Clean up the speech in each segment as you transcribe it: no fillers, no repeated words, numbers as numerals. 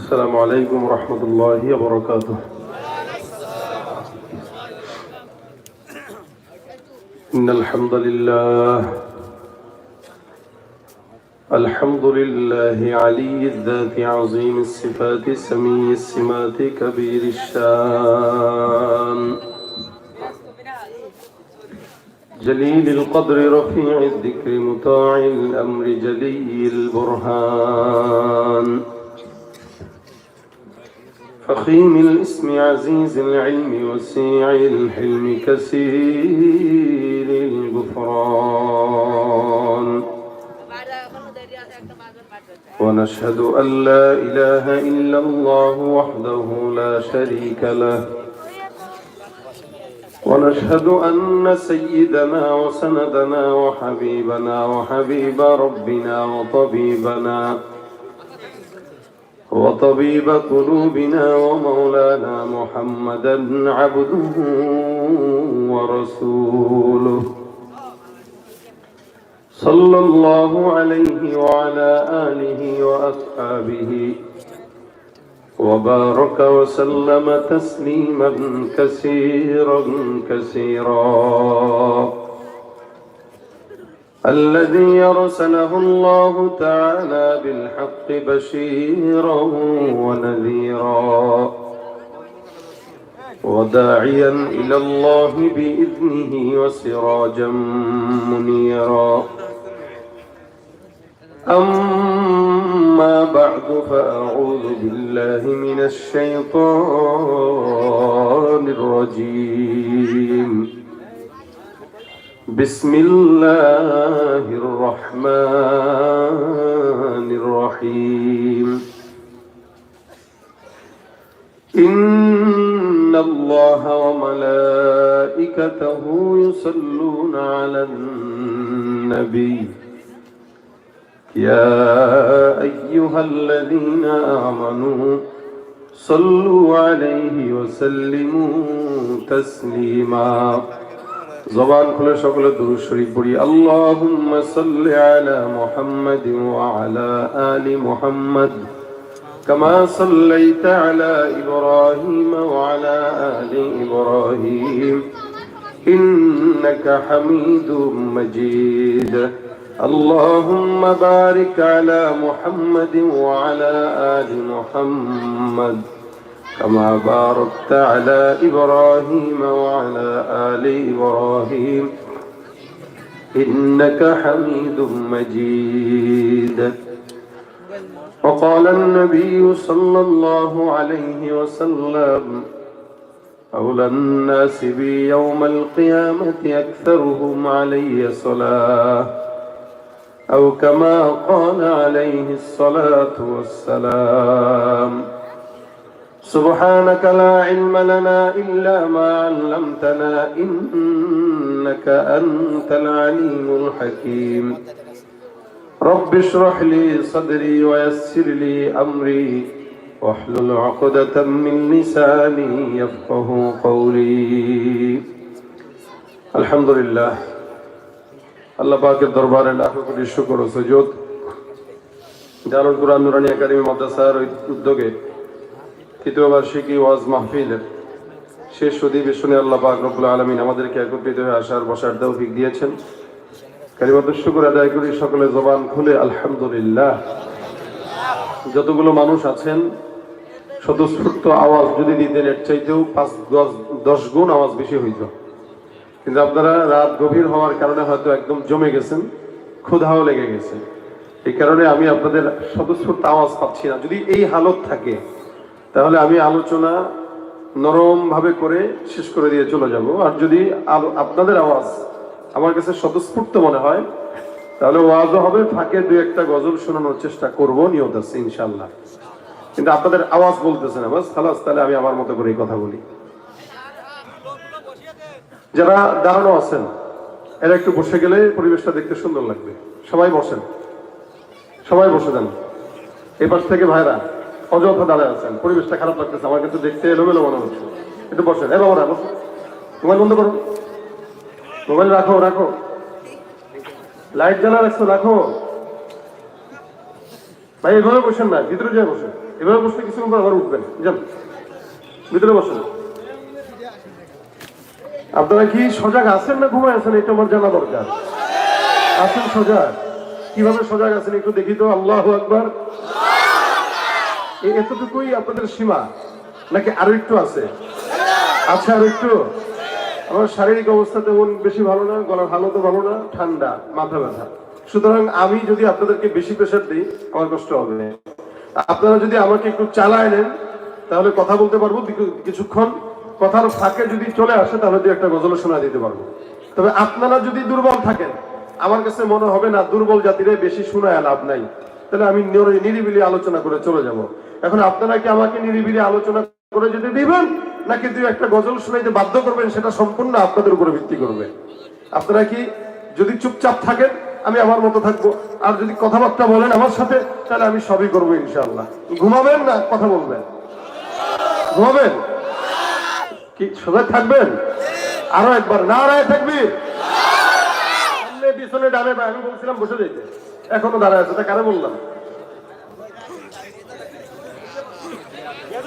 السلام عليكم ورحمة الله وبركاته. إن الحمد لله علي الذات عظيم الصفات سمي السمات كبير الشان جليل القدر رفيع الذكر مطاع الأمر جلي البرهان فخيم الاسم عزيز العلم وسيع الحلم كثير الغفران ونشهد أن لا إله إلا الله وحده لا شريك له ونشهد أن سيدنا وسندنا وحبيبنا وحبيب ربنا وطبيب قلوبنا ومولانا محمدا عبده ورسوله صلى الله عليه وعلى آله وأصحابه وبارك وسلم تسليما كثيرا الذي أرسله الله تعالى بالحق بشيرا ونذيرا وداعيا إلى الله بإذنه وسراجا منيرا أما بعد فأعوذ بالله من الشيطان الرجيم بسم الله الرحمن الرحيم إن الله وملائكته يصلون على النبي يا أيها الذين آمنوا صلوا عليه وسلموا تسليما زبان كل شغل درود شريف پڑھی اللهم صل على محمد وعلى آل محمد كما صليت على إبراهيم وعلى آل إبراهيم إنك حميد مجيد اللهم بارك على محمد وعلى آل محمد كما باركت على إبراهيم وعلى آل إبراهيم إنك حميد مجيد وقال النبي صلى الله عليه وسلم أولى الناس بي يوم القيامة أكثرهم علي صلاة أو كما قال عليه الصلاة والسلام سبحانك لا علم لنا إلا ما علمتنا إنك أنت العليم الحكيم رب اشرح لي صدري ويسر لي أمري واحلل عقدة من لساني يفقه قولي الحمد لله আল্লাহ পাকের দরবারে লাখো কোটি শুকর ও সুজুদ দারুল কুরআন নুরানী একাডেমি মাদ্রাসার উদ্যোগে তৃতীয় বার্ষিকী ওয়াজ মাহফিলের শেষ অধিবেশনে আল্লাহ পাক রব্বুল আলামিন আমাদেরকে একত্রিত হয়ে আসার বসার তৌফিক দিয়েছেন। কালিমাতুশ শুকর আদায় করি সকলে জবান খুলে আলহামদুলিল্লাহ। যতগুলো মানুষ আছেন স্বতঃস্ফূর্ত আওয়াজ যদি দিতেন এর চাইতেও 5-10 গুণ আওয়াজ বেশি হইত, কিন্তু আপনারা রাত গভীর হওয়ার কারণে হয়তো একদম জমে গেছেন, ক্ষুধাও লেগে গেছে, এই কারণে আমি আপনাদের স্বতঃস্ফূর্ত আওয়াজ পাচ্ছি না। যদি এই হালত থাকে তাহলে আমি আলোচনা নরম ভাবে করে শেষ করে দিয়ে চলে যাব। আর যদি আপনাদের আওয়াজ আমার কাছে স্বতঃস্ফূর্ত মনে হয় তাহলে ওয়াজও হবে, ফাঁকে 2-1টা গজল শোনানোর চেষ্টা করব, নিয়ত আছে ইনশাআল্লাহ। কিন্তু আপনাদের আওয়াজ বলতেছে না, বাস খালাস, তাহলে আমি আমার মতো করে কথা বলি। যারা দাঁড়ানো আছেন এরা একটু বসে গেলে পরিবেশটা দেখতে সুন্দর লাগবে। সবাই বসেন, সবাই বসে যান। এই পাশ থেকে ভাইরা অযথা দাঁড়ায় আছেন, পরিবেশটা খারাপ লাগতেছে, আমার কাছে দেখতে এলোমেলো মনে হচ্ছে। একটু বসেন। এ বাবারা বসুন, মোবাইল বন্ধ করো, মোবাইল রাখো, লাইট জ্বালা রাখছো রাখো। ভাই এভাবে বসেন না, ভিতরে যায় বসেন। এভাবে বসলে কিছুক্ষণ পর আবার উঠবেন, যান ভিতরে বসেন। আপনারা কি সজাগ আছেন না ঘুমায় আছেন, এটা আমার জানা দরকার। আছেন সজাগ? কিভাবে সজাগ আছেন একটু দেখি তো। আল্লাহু আকবার। এতটুকুই আপনাদের সীমা নাকি আরো একটু আছে? আচ্ছা, আরো একটু। আমার শারীরিক অবস্থা তেমন বেশি ভালো না, গলার হালতও ভালো না, ঠান্ডা, মাথা ব্যথা। সুতরাং আমি যদি আপনাদেরকে বেশি প্রেশার দিই আমার কষ্ট হবে। আপনারা যদি আমাকে একটু চালায় নেন তাহলে কথা বলতে পারবো কিছুক্ষণ। কথার ফাঁকে যদি চলে আসে তাহলে দিয়ে একটা গজল শোনা দিতে পারবো। তবে আপনারা যদি দুর্বল থাকেন, আমার কাছে মনে হবে না দুর্বল জাতিরে বেশি শোনায় লাভ নাই, তাহলে আমি নিরিবিলি আলোচনা করে চলে যাব। এখন আপনারা কি আমাকে নিরিবিলি আলোচনা করে যেতে দিবেন নাকি দুই একটা গজল শোনাইতে বাধ্য করবেন, সেটা সম্পূর্ণ আপনাদের উপরে ভিত্তি করবে। আপনারা কি যদি চুপচাপ থাকেন আমি আমার মতো থাকবো, আর যদি কথাবার্তা বলেন আমার সাথে তাহলে আমি সবই করবো ইনশাআল্লাহ। ঘুমাবেন না কথা বলবেন? ঘুমাবেন কি সজাগ থাকবেন? আরো একবার নারায়ে তাকবীর। সামনে পিছনে ডানে বামে আমি বলছিলাম বসে যাইতে, এখনো দাঁড়ায় আছে, তা কারে বললাম?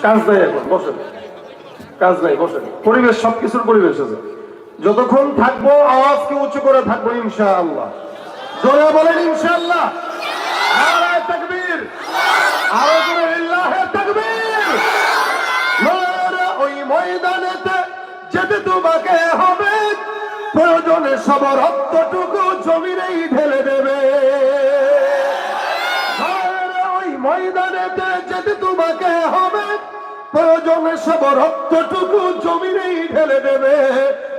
কাজ নাই এখন, বসেন। কাজ নাই, বসেন। পরিবেশ, সবকিছুর পরিবেশ আছে। যতক্ষণ থাকবো আওয়াজকে উঁচু করে থাকবো ইনশাআল্লাহ। জোরে বলেন ইনশাআল্লাহ। নারায়ে তাকবীর। আরো জোরে লিল্লাহে তাকবীর। ওই ময়দানেতে যেতে তোমাকে হবে, প্রয়োজনে সব রক্তটুকু জমিনেই ঢেলে দেবে। ওই ময়দানেতে যেতে তোমাকে হবে, প্রয়োজনে সব রক্তটুকু জমিনেই ঢেলে দেবে।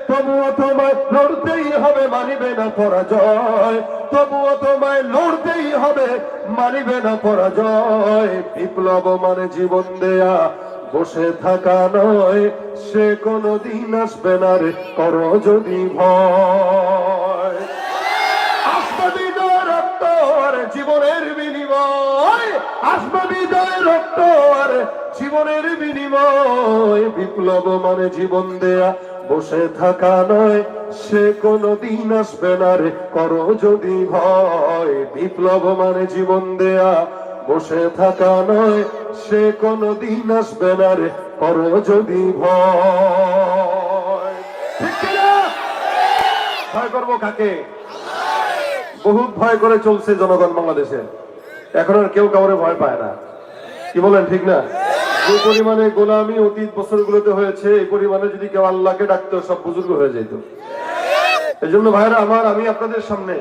তবুও তোমায় লড়তেই হবে, মানিবে না পরাজয়। তবুও তোমায় লড়তেই হবে, মানিবে না পরাজয়। বিপ্লব মানে জীবন দেয়া, বসে থাকা নয়। সে কোনদিন আসবে না রে, করো যদি ভয়। আসবে বিজয় রক্ত আর জীবনের বিনিময়। আসবে বিজয় রক্ত আর জীবনের বিনিময়। বিপ্লব মানে জীবন দেয়া, বসে থাকা নয়। সে কোনদিন আসবে না রে, করো যদি ভয়। বিপ্লব মানে জীবন দেয়া, বসে থাকা নয়। সে কোনদিন আসবে না রে, করো যদি ভয়। ঠিক কিনা? ভয় করবো কাকে? বহুত ভয় করে চলছে জনগণ বাংলাদেশে, এখন আর কেউ কাউরে ভয় পায় না। কি বলেন, ঠিক না? যে পরিমাণে গোলামি অতীত বছরগুলোতে হয়েছে, এই পরিমাণে যদি কেউ আল্লাহকে ডাকতো সব বুজুর্গ হয়ে যেত। এই জন্য ভাইরা আমার, আমি আপনাদের সামনে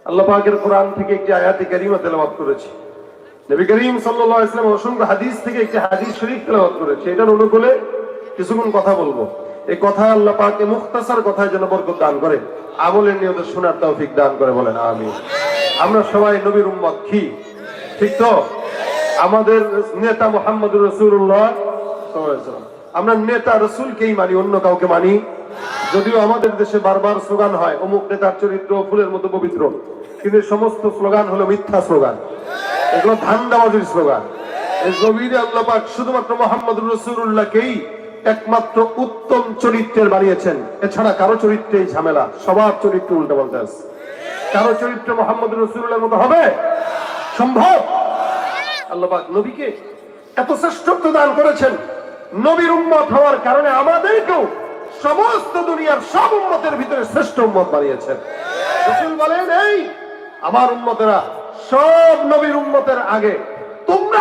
আল্লাহ পাকের কোরআন থেকে একটি আয়াতে কারিমা তেলাওয়াত করেছি। নবী করিম সাল্লাল্লাহু আলাইহি ওয়াসাল্লাম অসংখ্য হাদিস থেকে একটি হাদিস শরীফ তেলাওয়াত করেছি। এটার অনুকূলে কিছুক্ষণ কথা বলবো। এই কথা আল্লাহ পাক মুখতাসার কথায় যেন বরকত দান করে, আমলের নিয়তে শোনার তৌফিক দান করে, বলেন আমিন। আমরা সবাই নবীর উম্মত, কি ঠিক তো? আমাদের নেতা মুহাম্মদুর রাসূলুল্লাহ সাল্লাল্লাহু আলাইহি ওয়াসাল্লাম, আমরা নেতা রাসূলকেই মানি, অন্য কাউকে মানি। যদিও আমাদের দেশে বারবার স্লোগান হয় অমুক নেতার চরিত্র ফুলের মতো পবিত্র, কিন্তু সমস্ত স্লোগান হলো মিথ্যা স্লোগান, এগুলো ধান্দাবাজির স্লোগান। এই জমিনে আল্লাহ পাক শুধুমাত্র মুহাম্মদুর রাসূলুল্লাহকেই একমাত্র উত্তম চরিত্রের বানিয়েছেন। এছাড়া কারো চরিত্রে ঝামেলা, সবার চরিত্র উল্টাপাল্টা আছে। কারো চরিত্র মুহাম্মদুর রাসূলুল্লাহর মতো হবে? সম্ভব? আল্লাহ পাক নবীকে এত শ্রেষ্ঠত্ব দান করেছেন, নবীর উম্মত হওয়ার কারণে আমাদেরকেও সমস্ত দুনিয়ার সব উম্মতের ভিতরে শ্রেষ্ঠ উম্মত বানিয়েছেন। রাসূল বলেন, এই আমার উম্মতেরা সব নবীর উম্মতের আগে তোমরা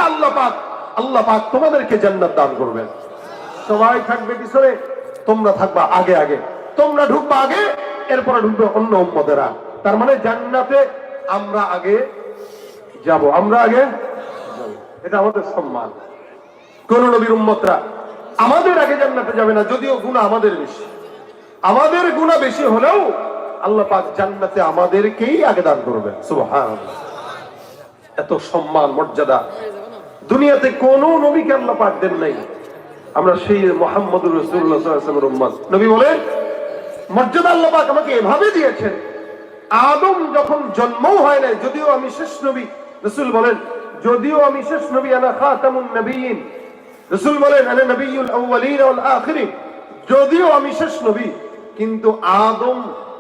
আল্লাহ পাক তোমাদেরকে জান্নাত দান করবেন। সবাই থাকবে পিছনে, তোমরা থাকবা আগে আগে। তোমরা ঢুকবা আগে, এরপরে ঢুকবে অন্য উম্মতেরা। তার মানে জান্নাতে আমরা আগে যাব, আমরা আগে যাব। এটা আমাদের সম্মান। কোন নবীর উম্মতরা আমাদের আগে জান্নাতে যাবে না, যদিও গুনাহ আমাদের বেশি। আমাদের গুনাহ বেশি হলেও আল্লাহ পাক জান্নাতে আমাদেরকেই আগে দান করবেন। সুবহানাল্লাহ। এত সম্মান মর্যাদা দুনিয়াতে কোন নবীকে আল্লাহ পাক দেন নাই। আমরা সেই মুহাম্মদুর রাসূলুল্লাহ সাল্লাল্লাহু আলাইহি ওয়াসাল্লামের উম্মত। নবী বলেন, মর্যাদা আল্লাহ পাক আমাকে এভাবে দিয়েছেন, আদম যখন জন্মও হয় নাই, যদিও আমি শেষ নবী। রাসূল বলেন, যদিও আমি শেষ নবী, আনা খাতামুন নবিয়্যিন। রাসূল বলেন, আনা নবিয়্যুল আউয়ালিন ওয়াল আখিরিন। যদিও আমি শেষ নবী, কিন্তু আদম,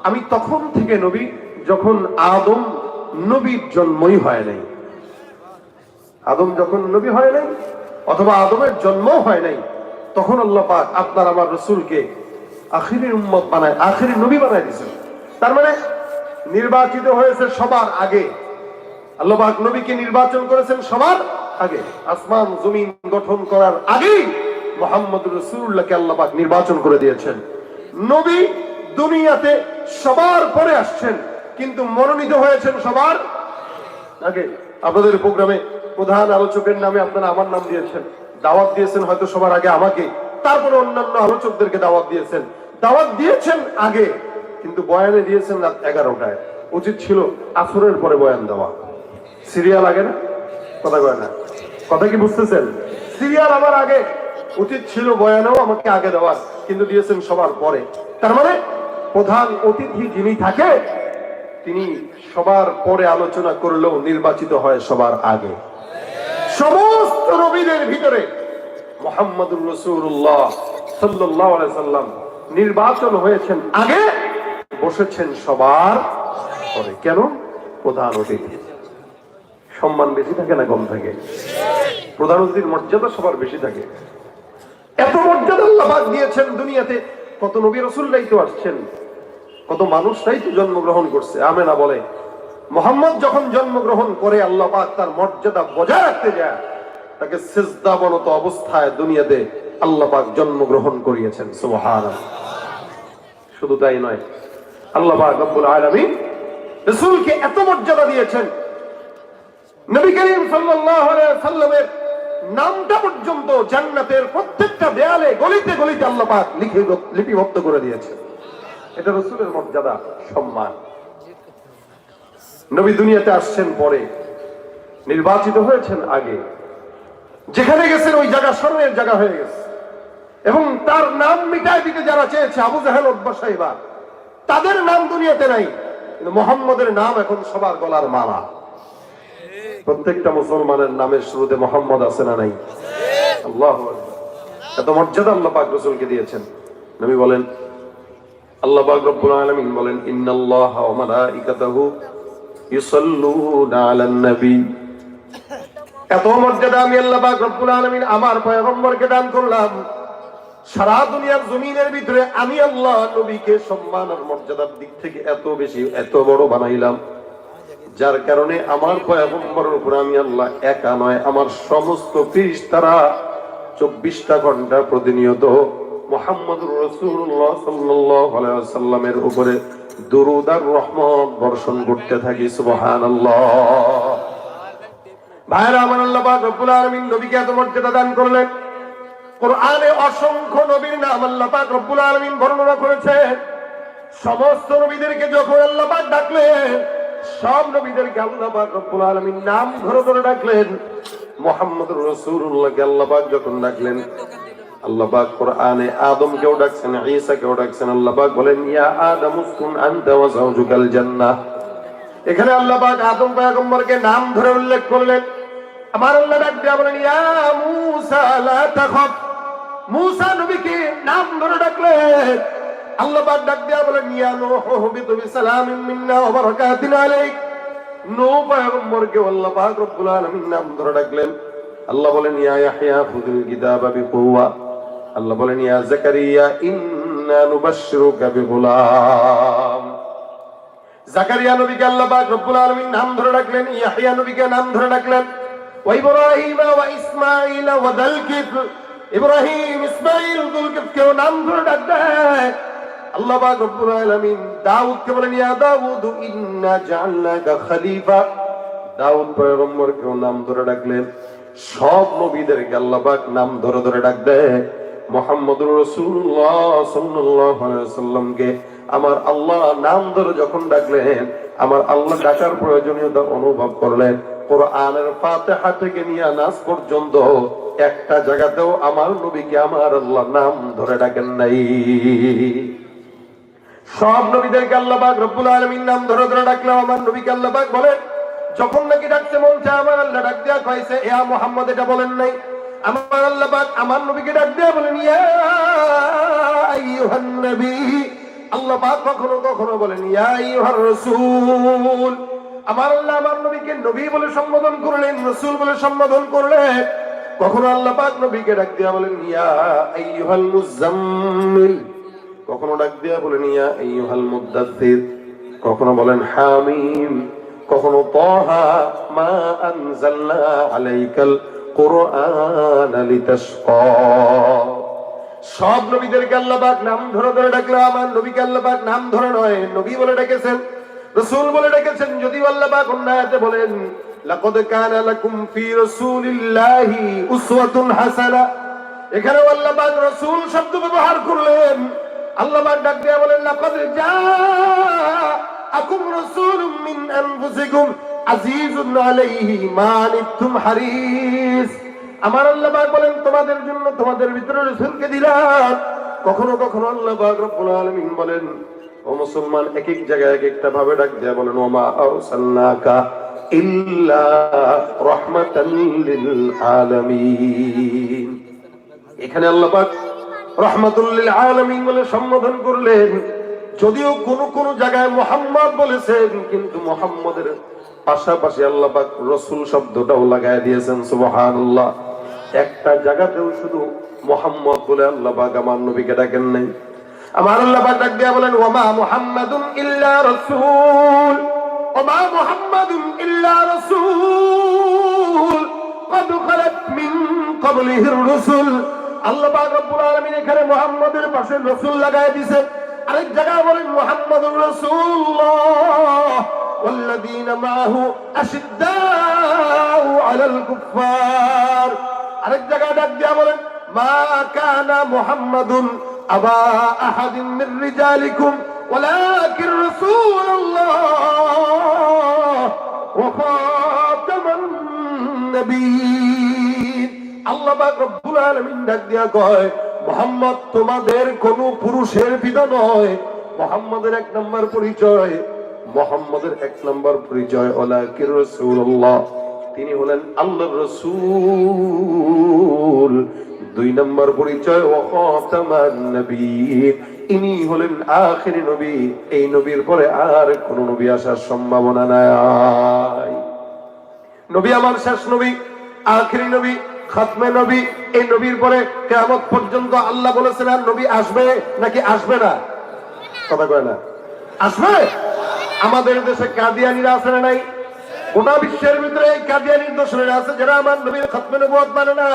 আমি তখন থেকে নবী যখন আদম নবীর জন্মই হয় নাই। আদম যখন নবী হয় নাই, অথবা আদমের জন্ম হয় নাই, তখন আল্লাহ পাক আপনার আমার রাসূলকে আখিরি উম্মত বানায়, আখিরি নবী বানায় দিয়েছেন। তার মানে নির্বাচিত হয়েছে সবার আগে। আল্লাহ পাক নবীকে নির্বাচন করেছেন সবার আগে। আসমান জমিন গঠন করার আগেই মুহাম্মদুর রাসূলুল্লাহকে আল্লাহ পাক নির্বাচন করে দিয়েছেন। নবী দুনিয়াতে সবার পরে আসছেন, কিন্তু মনোনীত হয়েছেন সবার আগে। আপনাদের প্রোগ্রামে প্রধান আলোচকের নামে আপনারা আমার নাম দিয়েছেন, দাওয়াত দিয়েছেন হয়তো সবার আগে আমাকে, তারপরে অন্যান্য আলোচকদেরকে দাওয়াত দিয়েছেন। দাওয়াত দিয়েছেন আগে, কিন্তু বয়ানে দিয়েছেন রাত 11টায়। উচিত ছিল আসরের পরে বয়ান দেওয়া। সিরিয়াল আগে না? কথা কয় না, কথা কি বুঝতেছেন? সিরিয়াল আমার আগে, উচিত ছিল বয়ানেও আমাকে আগে দেওয়ার, কিন্তু দিয়েছেন সবার পরে। তার মানে প্রধান অতিথি যিনি থাকে তিনি সবার পরে আলোচনা করলেও নির্বাচিত হয় সবার আগে। সমস্ত নবীদের ভিতরে মুহাম্মদুর রাসূলুল্লাহ সাল্লাল্লাহু আলাইহি সাল্লাম নির্বাচন হয়েছেন আগে, বসেছেন সবার পরে। কেন? প্রধান অতিথি সম্মান বেশি থাকে না কম থাকে? প্রধান অতিথির মর্যাদা সবার বেশি থাকে। এত মর্যাদা আল্লাহ পাক দিয়েছেন দুনিয়াতে। কত নবী রাসূলরাই তো আসছেন, কত মানুষরাই তো জন্মগ্রহণ করছে। আমেনা বলে মুহাম্মদ যখন জন্মগ্রহণ করে আল্লাহ পাক তার মর্যাদা বজায় রাখতে যায়, তাকে সিজদাবনত অবস্থায় দুনিয়াতে আল্লাহ পাক জন্মগ্রহণ করিয়েছেন। সুবহানাল্লাহ। শুধু তাই নয়, আল্লাহ পাক রব্বুল আলামিন রাসূলকে এত মর্যাদা দিয়েছেন, নবী করিম সাল্লাল্লাহু আলাইহি ওয়াসাল্লামের নামটা পর্যন্ত জান্নাতের প্রত্যেকটা দেয়ালে গলিতে গলিতে আল্লাহ পাক লিপিবদ্ধ করে দিয়েছেন। এটা রাসূলের মর্যাদা, সম্মান। নবী দুনিয়াতে আসছেন পরে, নির্বাচিত হয়েছেন আগে। যেখানে গেছেন ওই জায়গা স্মরণের জায়গা হয়ে গেছে, এবং তার নাম মিটায় দিতে যারা চেয়েছে, আবু জাহেল, উতবা, শাইবা, তাদের নাম দুনিয়াতে নাই, কিন্তু মুহাম্মদের নাম এখন সবার গলার মালা। প্রত্যেকটা মুসলমানের নামের শুরুতে মুহাম্মদ আছে না নাই? আল্লাহু আকবার। এত মর্যাদা আল্লাহ পাক রাসূলকে দিয়েছেন। নবী বলেন, আল্লাহ পাক রব্বুল আলামিন বলেন, ইন্নাল্লাহা ওয়া মালাইকাতাহু ইউসাল্লুনা আলান নবী। এত মর্যাদা আমি আল্লাহ পাক রব্বুল আলামিন আমার পয়গম্বরকে দান করলাম। সারা দুনিয়ার জমিনের ভিতরে আমি আল্লাহ নবীকে সম্মান আর মর্যাদার দিক থেকে এত বেশি, এত বড় বানাইলাম, যার কারণে আমার পয়গম্বরের উপর আমি আল্লাহ একা নয়, আমার সমস্ত ফেরেশতারা 24টা ঘন্টা প্রতিনিয়ত মুহাম্মদুর রাসূলুল্লাহ সাল্লাল্লাহু আলাইহি ওয়াসাল্লামের উপরে দুরূদ আর রহমত বর্ষণ করতে থাকি। সুবহানাল্লাহ। ভাইরা আমার, আল্লাহ পাক রব্বুল আলামিন নবীকে এত মর্যাদা দান করলেন। কোরআনে অসংখ্য নবীর নাম আল্লাহ পাক রব্বুল আলামিন বর্ণনা করেছেন। সমস্ত নবীদেরকে যখন আল্লাহ পাক ডাকলেন, সব নবীদেরকে আল্লাহ পাক রব্বুল আলামিন নাম ধরে ধরে ডাকলেন। মুহাম্মদুর রাসূলুল্লাহকে আল্লাহ পাক যখন ডাকলেন, আল্লাহ পাক কোরআনে আদমকেও ডাকছেন, ঈসাকেও ডাকছেন। আল্লাহ পাক বলেন, ইয়া আদম উসকুন আনতা ওয়া যাওজুকাল জান্নাহ। এখানে আল্লাহ পাক আদম পয়গম্বরকে নাম ধরে উল্লেখ করলেন। আমার আল্লাহ ডাক দিয়া বলেন, ইয়া মূসা লা তাখাফ। মূসা নবীকে নাম ধরে ডাকলেন। আল্লাহ পাক ডাক দিয়া বলেন, ইয়া নূহ হুবিতু বিসালামিন মিন্না ওয়া বারাকাতিন আলাইক। নূহ পয়গম্বরকে আল্লাহ পাক রব্বুল আলামিন নাম ধরে ডাকলেন। আল্লাহ বলেন, ইয়া ইয়াহইয়া খুযুল কিতাবা বিকুওয়া। আল্লাহ বলেন, ইয়া যাকারিয়া ইন্না নুবাশশিরুকা বিগুলাম। যাকারিয়া নবীকে আল্লাহ পাক রব্বুল আলামিন নাম ধরে ডাকলেন। ইয়াহইয়া নবীকে নাম ধরে ডাকলেন। ওয়া ইব্রাহিম ওয়া ইসমাঈল ওয়া যালকিফ। ইব্রাহিম, ইসমাঈল, যুলকিফকেও নাম ধরে ডাকলেন। আল্লাহ পাক রব্বুল আলামিন দাউদকে বলেন, ইয়া দাউদ ইন্না জাআলনাকা খলিফা। দাউদ পয়গম্বরকেও নাম ধরে ডাকলেন। সব নবীদেরকে আল্লাহ পাক নাম ধরে ধরে ডাকলেন। মুহাম্মদুর রাসূলুল্লাহ সাল্লাল্লাহু আলাইহি ওয়াসাল্লামকে আমার আল্লাহ নাম ধরে যখন ডাকলেন, আমার আল্লাহ ডাকার প্রয়োজনীয়তা অনুভব করলেন। কোরআনের ফাতিহা থেকে নিয়ে নাস পর্যন্ত একটা জায়গাতেও আমার নবীকে আমার আল্লাহ নাম ধরে ডাকেন নাই। সব নবীদেরকে আল্লাহ পাক রব্বুল আলামিন নাম ধরে ধরে ডাকলেন। আমার নবীকে আল্লাহ পাক বলেন, যখন নাকি ডাকতে মন চায় আমার আল্লাহ ডাক দেয়া কইছে, ইয়া মুহাম্মদ, এটা বলেন নাই। আমার আল্লাহ পাক আমার নবীকে ডাক দেয়া বলেন, ইয়া আইয়ুহান নবী। আল্লাহ পাক কখনো কখনো বলেন, ইয়া আইয়ুহার রাসূল। আমার আল্লাহ আমার নবীকে নবী বলে সম্বোধন করলেন, রাসূল বলে সম্বোধন করলেন। কখনো আল্লাহ পাক নবীকে ডাক দিয়া বলেন ইয়া আইয়ুহাল মুজাম্মিল, কখনো ডাক দিয়া বলেন ইয়া আইয়ুহাল মুদ্দাথির, কখনো বলেন হামিম, কখনো তাহা মা আনজালনা আলাইকাল কুরআনা লিতাশকা। সব নবীদেরকে আল্লাহ পাক নাম ধরে ধরে ডাকলো, আমার নবীকে আল্লাহ পাক নাম ধরে নয় নবী বলে ডেকেছেন, রাসূল বলে ডেকেছেন। যদি আল্লাহ পাক অন্য আয়াতে বলেন লাকাদ কানা লাকুম ফি রাসূলিল্লাহি উসওয়াতুন হাসানা, এখানে আল্লাহ পাক রাসূল শব্দ ব্যবহার করলেন। আল্লাহ পাক ডাক দিয়া বলেন লাকাদ জাআকুম রাসূলুম মিন আনফুসিকুম আজিজুন আলাইহি মা আনিতুম হারিস। আমার আল্লাহ পাক বলেন তোমাদের জন্য তোমাদের ভিতরে রাসূলকে দিলাম। কখনো কখনো আল্লাহ পাক রব্বুল আলামিন বলেন ও মুসলমান, এক এক জায়গায় এক একটা ভাবে ডাক দেয়া বলেন ওমা আরসালনাকা ইল্লা রাহমাতাল লিল আলামিন। এখানে আল্লাহ পাক রাহমাতুল লিল আলামিন বলে সম্বোধন করলেন। যদিও কোন কোন জায়গায় মুহাম্মদ বলেছেন, কিন্তু মুহাম্মদের পাশাপাশি আল্লাহ পাক রাসূল শব্দটাও লাগায় দিয়েছেন। সুবহানাল্লাহ। একটা জায়গাতেও শুধু মুহাম্মদ বলে আল্লাহ পাক আমার নবীকে ডাকেন নাই। আমার আল্লাহ পাক ডাক দিয়া বলেন ওয়ামা মুহাম্মাদুন ইল্লা রাসূল, ওয়ামা মুহাম্মাদুন ইল্লা রাসূল قد خلت من قبله الرسل। আল্লাহ পাক রব্বুল আলামিন এখানে মুহাম্মাদের পাশে রাসূল লাগায় দিয়েছে। আরেক জায়গায় বলেন মুহাম্মাদুর রাসূলুল্লাহ والذين معه أشداء على الكفار। আরেক জায়গায় ডাক দিয়া বলেন মা কানা মুহাম্মাদুন আবা আহাদিন মির রিজালিকুম ওয়ালাকিন রাসূলুল্লাহ ওয়া খাতামান নবিয়্যিন। আল্লাহ পাক রব্বুল আলামিন ডাক দিয়া কয় মুহাম্মদ তোমাদের কোন পুরুষের পিতা নয়। মুহাম্মাদের এক নম্বর পরিচয়, মুহাম্মাদের এক নম্বর পরিচয় ওয়ালাকিন রাসূলুল্লাহ, তিনি হলেন আল্লাহর রাসূল। দুই নম্বর পরিচয় ওয়া খাতামান নবিয়্যিন, ইনি হলেন আখিরি নবী। এই নবীর পরে আর কোন নবী আসার সম্ভাবনা নাই। নবী আমার শেষ নবী, আখিরি নবী, খাতমে নবী। এই নবীর পরে কিয়ামত পর্যন্ত আল্লাহ বলেছেন আর নবী আসবে নাকি আসবে না? কথা কয় না, আসবে। আমাদের দেশে কাদিয়ানীরা আছে না নাই? গোটা বিশ্বের ভিতরে এই কাদিয়ানীর দোসরেরা আছে যারা আমার নবীর খাতমে নবুয়ত মানে না।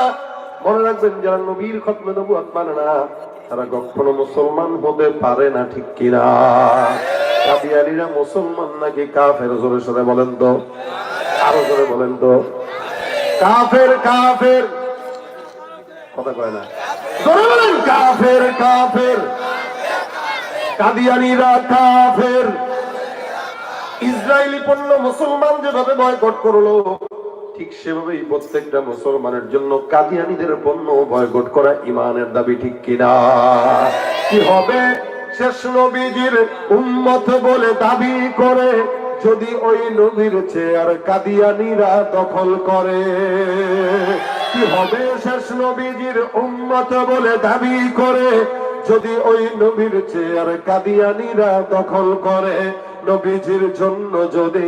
মনে রাখবেন, যারা নবীর খাতমে নবুয়ত মানে না তারা কখনো মুসলমান হতে পারে না, ঠিক কিনা? কাদিয়ানীরা মুসলমান নাকি কাফের? জোরে সোরে বলেন তো, আরো জোরে বলেন তো। কাফের কাফের, কথা কয় না, জোরে বলেন কাফের কাফের। কাদিয়ানীরা কাফের। ইসরায়েলি পণ্য মুসলমান যেভাবে বয়কট করলো, ঠিক সেভাবেই প্রত্যেকটা মুসলমানের জন্য কাদিয়ানীদের পণ্য বয়কট করা ঈমানের দাবি, ঠিক কিনা? কি হবে শেষ নবীজির উম্মত বলে দাবি করে যদি ওই নবীর চেয়ার কাদিয়ানীরা দখল করে? কি হবে শেষ নবীজির উম্মত বলে দাবি করে যদি ওই নবীর চেয়ার কাদিয়ানীরা দখল করে? নবীজির জন্য যদি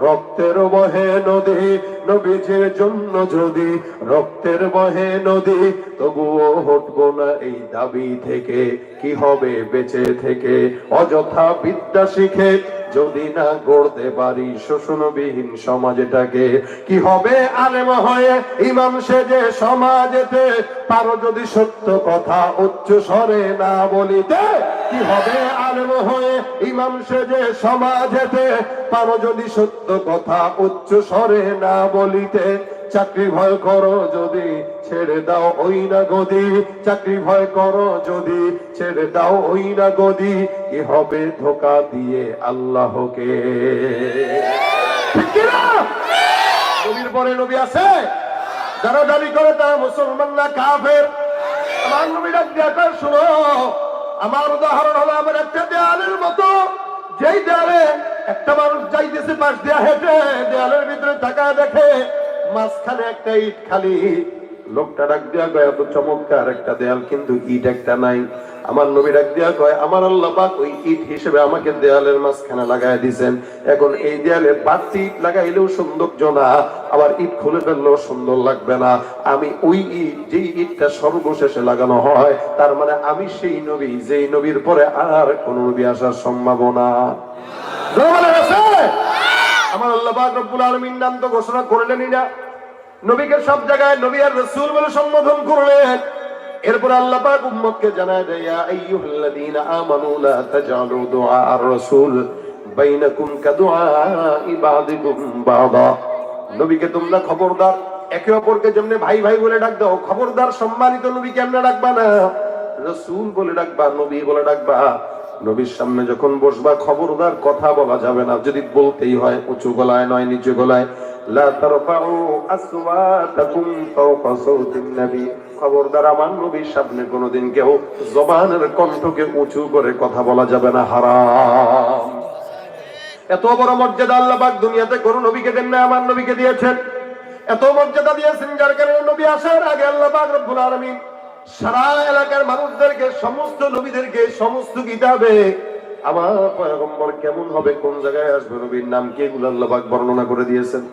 রক্তের বহে নদী, নবীজির জন্য যদি রক্তের বহে নদী, তবুও হটবো না এই দাবি থেকে। কি হবে বেঁচে থেকে অযথা বিদ্যা শিখে যদি না গড়তে পারি শোষণবিহীন সমাজটাকে? কি হবে আলেম হয়ে ইমাম সেজে সমাজেতে পারো যদি সত্য কথা উচ্চ স্বরে না বলিতে? কি হবে আলেম হয়ে ইমাম সেজে সমাজেতে পারো যদি সত্য কথা উচ্চ স্বরে না বলিতে? চাকরি ভয় করো যদি ছেড়ে দাও ওই না গদি, চাকরি ভয় করো যদি ছেড়ে দাও ওই না গদি। কি হবে ধোকা দিয়ে আল্লাহকে? নবীর পরে নবী আছে, যারা দাবি করে তারা মুসলমান না কাফের। আমার নবী ডাক দিয়া কয় শুনো, আমার উদাহরণ হলো আমার একটা দেয়ালের মতো, যেই দেয়ালে একটা মানুষ যাইতেছে পাশ দিয়া হেঁটে, দেয়ালের ভিতরে টাকা দেখে মাঝখানে একটা ইট খালি, লোকটা ডাক দিয়া কয় এত চমৎকার একটা দেয়াল, কিন্তু ইট একটা নাই। আমার নবী ডাক দিয়া কয় আমার আল্লাহ পাক ওই ইট হিসেবে আমাকে দেয়ালের মাঝখানে লাগাই দিয়েছেন। এখন এই দেয়ালে বাড়তি ইট লাগাইলেও সৌন্দর্য না, আবার ইট খুলে ফেললেও সুন্দর লাগবে না। আমি ওই ইট, যেই ইটটা সর্বশেষে লাগানো হয়, তার মানে আমি সেই নবী যেই নবীর পরে আর কোন নবী আসার সম্ভাবনা। আমার আল্লাহ পাক রব্বুল আলামিন নাম তো ঘোষণা করলেনই না, নবীকে সব জায়গায় নবী আর রাসূল বলে সম্বোধন করলেন। এরপর আল্লাহ পাক উম্মতকে জানায় দেয়, ইয়া আইয়ুহাল্লাযীনা আমানু লা তাজআলু দুআ আর-রাসূল বাইনাকুম কাদুআই বাযিকুম বাযা। নবীকে তোমরা খবরদার, একে অপরকে যেমন ভাই ভাই বলে ডাক দাও, খবরদার সম্মানিত নবীকে আমরা ডাকবা না, রাসূল বলে ডাকবা, নবী বলে ডাকবা। নবীর সামনে যখন বসবা খবরদার কথা বলা যাবে না, যদি বলতেই হয় উঁচু গলায় নয় নিচু গলায়। লা তারফাউ আসওয়াতাকুম ফাওকা সাওতিন নবী, খবরদার আমার নবীর সামনে কোনোদিন কেউ জবানের কণ্ঠকে উঁচু করে কথা বলা যাবে না, হারাম। এত বড় মর্যাদা আল্লাহ পাক দুনিয়াতে কোন নবীকে দেন না, আমার নবীকে দিয়েছেন। এত মর্যাদা দিয়েছেন যার কারণে নবী আসার আগে আল্লাহ পাক রব্বুল আলামিন সারা এলাকার মানুষদেরকে, সমস্ত নবীদেরকে, সমস্ত কিতাবে আমার পয়গম্বর কেমন হবে, কোন জায়গায় আসবে, নবীর নাম কি, এগুলো আল্লাহ পাক বর্ণনা করে দিয়েছেন।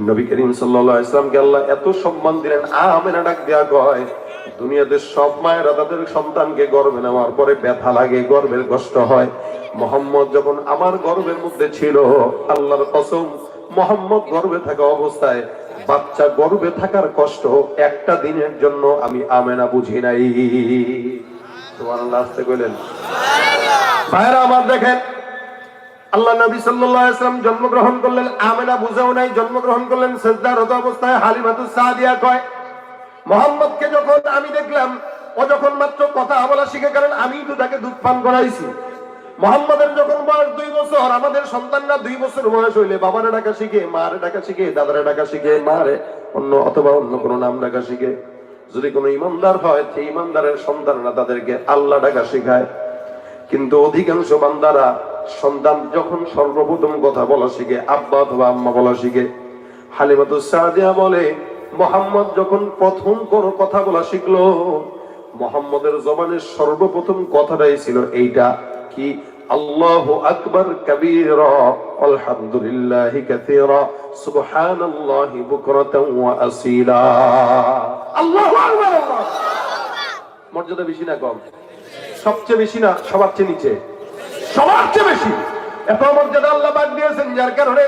নবী করিম সাল্লাল্লাহু আলাইহি ওয়াসাল্লামকে আল্লাহ এত সম্মান দিলেন, আমেনা ডাক দেয়া কয় দুনিয়াতে সব মায়েরা তাদের সন্তানকে গর্ভে নেওয়ার পরে ব্যথা লাগে, গর্ভের কষ্ট হয়। মুহাম্মদ যখন আমার গর্ভের মধ্যে ছিল, আল্লাহর কসম, মুহাম্মদ গর্ভে থাকা অবস্থায় বাচ্চা গর্ভে থাকার কষ্ট একটা দিনের জন্য আমি আমেনা বুঝি নাই। সুবহানাল্লাহ, আসতে কইলেন ভাইরা আমার। দেখেন আল্লাহ নবী সাল্লাল্লাহু আলাইহি ওয়াসাল্লাম জন্মগ্রহণ করলেন, আমেনা বুঝাও নাই, জন্মগ্রহণ করলেন সিজদারত অবস্থায়। হালিমাতুস সাদিয়া কয় মুহাম্মদকে যখন আমি দেখলাম, ও যখন মাত্র কথা বলা শিখে, কারণ আমি তো তাকে দুধ পান করাইছি। মুহাম্মদের যখন বয়স 2 বছর, আমাদের সন্তানরা 2 বছর বয়স হইলে বাবারে ডাকা শিখে, মারে ডাকা শিখে, দাদারে ডাকা শিখে, মারে অন্য অথবা অন্য কোনো নাম ডাকা শিখে। যদি কোনো ইমানদার হয়, সেই ইমানদারের সন্তানরা তাদেরকে আল্লাহ ডাকা শিখায়। কিন্তু অধিকাংশ বান্দারা সন্তান যখন সর্বপ্রথম কথা বলা শিখে, আব্বা অথবা আম্মা বলা শিখে। হালিমাতুস সাদিয়া বলে মুহাম্মদ যখন প্রথম কোন কথা বলা শিখলো, মুহাম্মদের জবানের সর্বপ্রথম কথাটাই ছিল এইটা, কি আল্লাহু আকবার কাবীরা আলহামদুলিল্লাহি কাসীরা সুবহানাল্লাহি বুকরাতান ওয়া আসীলা। আল্লাহু আকবার। মর্যাদা বেশি না কম? সবচেয়ে বেশি না সবার চেয়ে নিচে? সবার চেয়ে বেশি। এত মর্যাদা আল্লাহ পাক দিয়েছেন, যার কারণে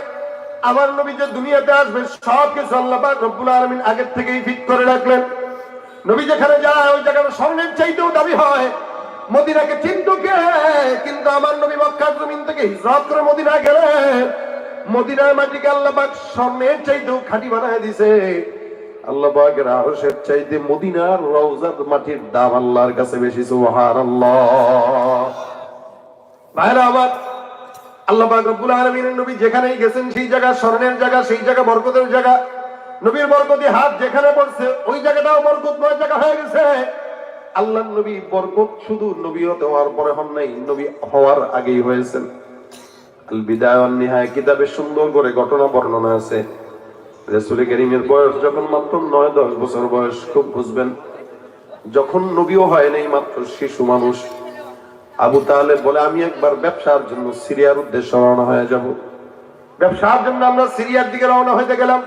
আমার নবী যে দুনিয়াতে আসবে সব কিছু আল্লাহ পাক রব্বুল আলামিন আগের থেকেই ঠিক করে রাখলেন। নবী যেখানে যায় ওই জায়গাটা স্বর্ণের চাইতেও দামি হয়। মদিনাকে চিনতো কে? কিন্তু আমার নবী মক্কার জমিন থেকে হিজরত করে মদিনা গেলেন, মদিনার মাটিকে আল্লাহ পাক স্বর্ণের চাইতেও খাঁটি বানায় দিয়েছে। আল্লাহ পাকের আরশের চাইতে মদিনার রওজার মাটির দাম আল্লাহর কাছে বেশি। সুবহানাল্লাহ। ভাইরা আমার, আল্লাহ পাক রব্বুল আলামিনের নবী যেখানেই গেছেন সেই জায়গা স্মরণের জায়গা, সেই জায়গা বরকতের জায়গা। নবীর বরকতি হাত যেখানে পড়ছে ওই জায়গাটাও বরকতময় জায়গা হয়ে গেছে। আল্লাহর নবী বরকত শুধু নবীয়ত হওয়ার পরে হন নাই, নবী হওয়ার আগেই হয়েছেন। আল বিদায়া ওয়ান নিহায়া কিতাবে সুন্দর করে ঘটনা বর্ণনা আছে। রাসূল কারীমের বয়স যখন মাত্র 9-10 বছর বয়স, খুব বুঝবেন, যখন নবীও হয় নাই, মাত্র শিশু মানুষ। আবু তালেব বলে আমি একবার ব্যবসার জন্য সিরিয়ার উদ্দেশ্যে রওনা হয়ে যাব। ব্যবসার জন্য আমরা সিরিয়ার দিকে রওনা হইতে গেলাম।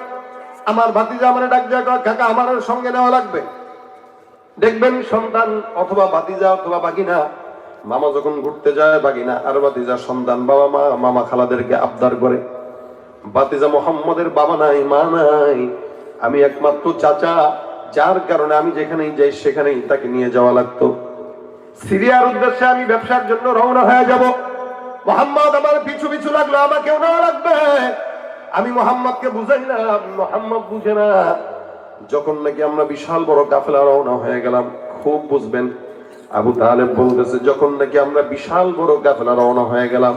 আমার ভাতিজা আমারে ডাক দেয়া কয়, কাকা আমার সঙ্গে নেওয়া লাগবে। দেখবেন সন্তান অথবা ভাতিজা অথবা বাগিনা, মামা যখন ঘুরতে যায় বাগিনা আর ভাতিজা সন্তান বাবা মা মামা খালাদেরকে আবদার করে। ভাতিজা মুহাম্মদের বাবা নাই, মা নাই, আমি একমাত্র চাচা, যার কারণে আমি যেখানেই যাই সেখানেই তাকে নিয়ে যাওয়া লাগতো। সিরিয়ার উদ্দেশ্যে আমি ব্যবসার জন্য রওনা হয়ে যাব। মুহাম্মদ আমার পিছু পিছু লাগলো, আমাকেও নেওয়া লাগবে। আমি মুহাম্মদকে বুঝাইলাম, মুহাম্মদ বুঝে না। যখন নাকি আমরা বিশাল বড় কাফেলা রওনা হয়ে গেলাম, খুব বুঝবেন, আবু তালেব বলতেছে যখন নাকি আমরা বিশাল বড় কাফেলা রওনা হয়ে গেলাম,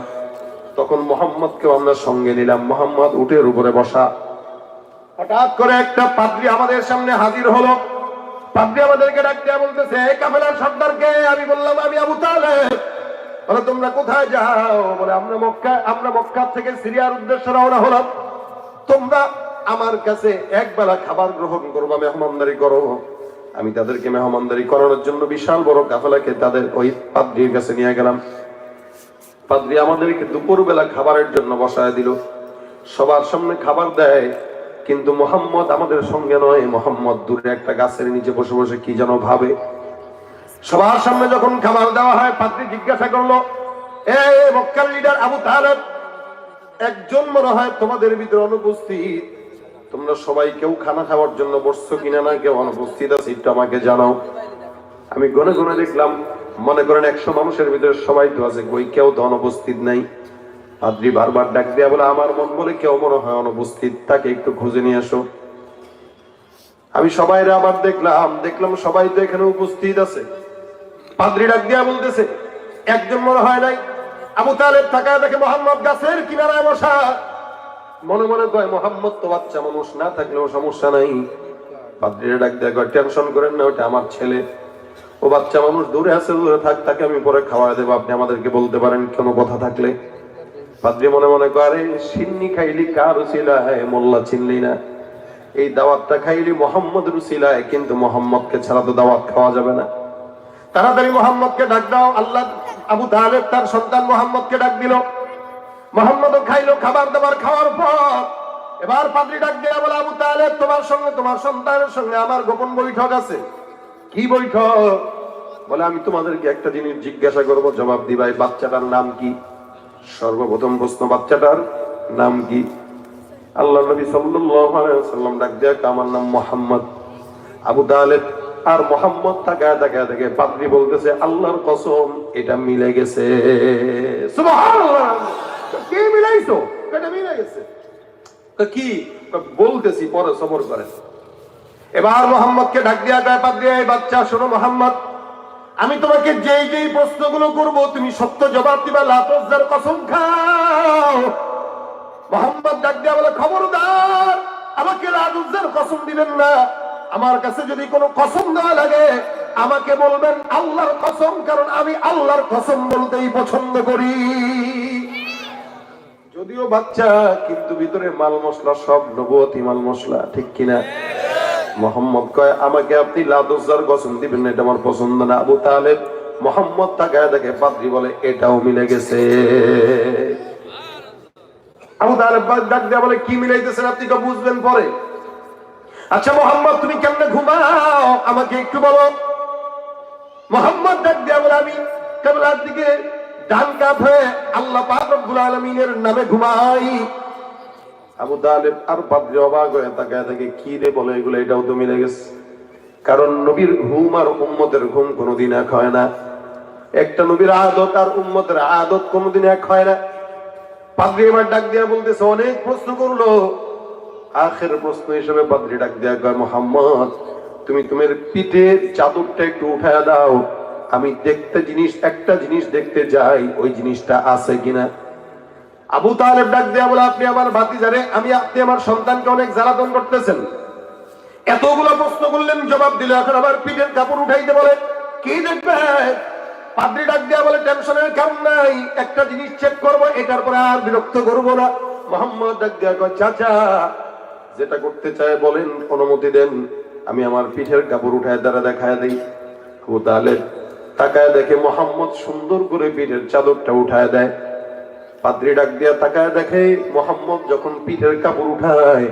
তখন মুহাম্মদকেও আমরা সঙ্গে নিলাম। মুহাম্মদ উটের উপরে বসা। হঠাৎ করে একটা পাদ্রী আমাদের সামনে হাজির হলো। পাদ্রী আমাদেরকে ডাক দিয়ে বলতেছে, এই কাফেলার সর্দার কে? আমি বললাম আমি আবু তালেব। বলে তোমরা কোথায় যাও? বলে আমরা মক্কা থেকে সিরিয়ার উদ্দেশ্যে রওনা হলাম। তোমরা আমার কাছে একবেলা খাবার গ্রহণ করবো, মেহমানদারি করো। আমি তাদেরকে মেহমানদারি করানোর জন্য বিশাল বড় কাফেলাকে তাদের ওই পাদ্রীর কাছে নিয়ে গেলাম। পাদ্রী আমাদেরকে দুপুরবেলা খাবারের জন্য বসায় দিল। সবার সামনে খাবার দেয়, কিন্তু মোহাম্মদ আমাদের সঙ্গে নয়। মোহাম্মদ দূরে একটা গাছের নিচে বসে বসে কি যেন ভাবে। সবার সামনে যখন খাবার দেওয়া হয়, পাদ্রী জিজ্ঞাসা করলো, এই মক্কার লিডার আবু তালেব, একজন মনে হয় তোমাদের ভিতরে অনুপস্থিত। তোমরা সবাই কেউ খানা খাওয়ার জন্য বসছো কিনা, না কেউ অনুপস্থিত আছে, একটু আমাকে জানাও। আমি গনে গনে দেখলাম, মনে করেন 100 মানুষের ভিতরে সবাই তো আছে, কই কেউ তো অনুপস্থিত নাই। পাদ্রী বারবার ডাক দিয়া বলে, আমার মন বলে কেউ মনে হয় অনুপস্থিত, তাকে একটু খুঁজে নিয়ে আসো। আমি সবাইরে আবার দেখলাম সবাই তো এখানে উপস্থিত আছে। পাদ্রী ডাক দিয়া বলতেছে, একজন মনে হয় নাই। আবু তালেব তাকায় দেখে মোহাম্মদ গাছের কিনারায় বসা। মনে মনে কয়, মোহাম্মদ তো বাচ্চা মানুষ, না থাকলেও সমস্যা নাই। পাদ্রীরা ডাক দিয়া কয়, টেনশন করেন না, ওটা আমার ছেলে, ও বাচ্চা মানুষ, দূরে আছে, দূরে থাক, তাকে আমি পরে খাওয়া দেবো, আপনি আমাদেরকে বলতে পারেন কোনো কথা থাকলে। পাদ্রী মনে মনে করে, সিন্নি খাইলি কার উসিলায়, মোল্লা চিনলি না। এই দাওয়াতটা খাইলি মোহাম্মদ উসিলায়, কিন্তু মোহাম্মদকে ছাড়া তো দাওয়াত খাওয়া যাবে না। তাড়াতাড়ি মোহাম্মদকে ডাক দাও। আল্লাহ আবু তালেব তার সন্তান মোহাম্মদকে ডাক দিল। মোহাম্মদও খাইলো। খাবার দাবার খাওয়ার পর এবার পাদ্রী ডাক দেয়া বলে, আবু তালেব, তোমার সঙ্গে তোমার সন্তানের সঙ্গে আমার গোপন বৈঠক আছে। কি বৈঠক? বলে, আমি তোমাদেরকে একটা জিনিস জিজ্ঞাসা করবো, জবাব দিবা। এই বাচ্চাটার নাম কি? সর্বপ্রথম প্রশ্ন, বাচ্চাটার নাম কি? আল্লাহ নবী সাল্লাল্লাহু আলাইহি ওয়াসাল্লাম ডাক দেয়া, আমার নাম মোহাম্মদ। আবু তালেব আর মোহাম্মদ তাকায় দেখে পাদ্রী বলতেছে, আল্লাহর কসম, এটা মিলে গেছে। সুবহানাল্লাহ। কি মিলাইছো? এটা মিলে গেছে। কি বলতেছি, পরে সবর করেন। এবার মোহাম্মদকে ডাক দিয়া কয়, পাদ্রী, এই বাচ্চা শোনো, মোহাম্মদ, আমি তোমাকে যেই প্রশ্নগুলো করব তুমি সত্য জবাব দিবা, লা তুযজার, কসম খাও। মোহাম্মদ ডাক দিয়া বলে, খবরদার, আমাকে লা তুযজার কসম দিবেন না। আমার কাছে যদি কোনো কসম দেওয়া লাগে, আমাকে বলবেন আল্লাহর কসম, কারণ আমি আল্লাহর কসম বলতেই পছন্দ করি। যদিও বাচ্চা, কিন্তু ভিতরে মাল মশলা সব নবুয়তি মাল মশলা, ঠিক কিনা? মোহাম্মদ কয়, আমাকে আপনি লা তুযজার কসম দিবেন না, এটা আমার পছন্দ না। আবু তালেব মোহাম্মদ তাকায় দেখে, পাদ্রী বলে, এটাও মিলে গেছে। আবু তালেব ডাক দেয়া বলে, কি মিলাইতেছেন আপনি, তো বুঝবেন পরে। আচ্ছা মোহাম্মদ, তুমি কেমনে ঘুমাও আমাকে একটু বলো। মোহাম্মদ ডাক দেয়া বলে, আমি কিবলার দিকে ডান কাত হয়ে আল্লাহ পাক রব্বুল আলামিনের নামে ঘুমাই। আবু তালেব আর পাদ্রী অবাক হয়ে তাকায় দেখে, কি রে বলে এগুলো, এটাও তো মিলে গেছে। কারণ নবীর ঘুম আর উম্মতের ঘুম কোনোদিন এক হয় না। একটা নবীর আদত আর উম্মতের আদত কোনোদিন এক হয় না। পাদ্রী এবার ডাক দিয়া বলতেছে, অনেক প্রশ্ন করলো, আখের প্রশ্ন হিসেবে পাদ্রী ডাক দিয়া কয়, মোহাম্মদ, তুমি তোমার পিঠের চাদরটা একটু উঠায়া দাও, আমি একটা জিনিস দেখতে যাই, ওই জিনিসটা আছে কিনা। আবু তালেব ডাক দেয়া বলে, আপনি আমার ভাতিজারে, আপনি আমার সন্তানকে অনেক জ্বালাতন করতেছেন, এতগুলো প্রশ্ন করলেন, জবাব দিলে, এখন আবার পিঠের কাপড় উঠাইতে বলে, কি দেখবে? পাদ্রী ডাক দেয়া বলে, টেনশনের কারণ নাই, একটা জিনিস চেক করবো, এটার পরে আর বিরক্ত করবো না। মোহাম্মদ ডাক দেয়া কয়, চাচা, যেটা করতে চায় বলেন, অনুমতি দেন, আমি আমার পিঠের কাপড় উঠায় দ্বারা দেখায় দিই। আবু তালেব তাকায় দেখে মোহাম্মদ সুন্দর করে পিঠের চাদরটা উঠায় দেয়। পাদ্রী ডাক দিয়া তাকায় দেখে, মোহাম্মদ যখন পিঠের কাপড় উঠায়,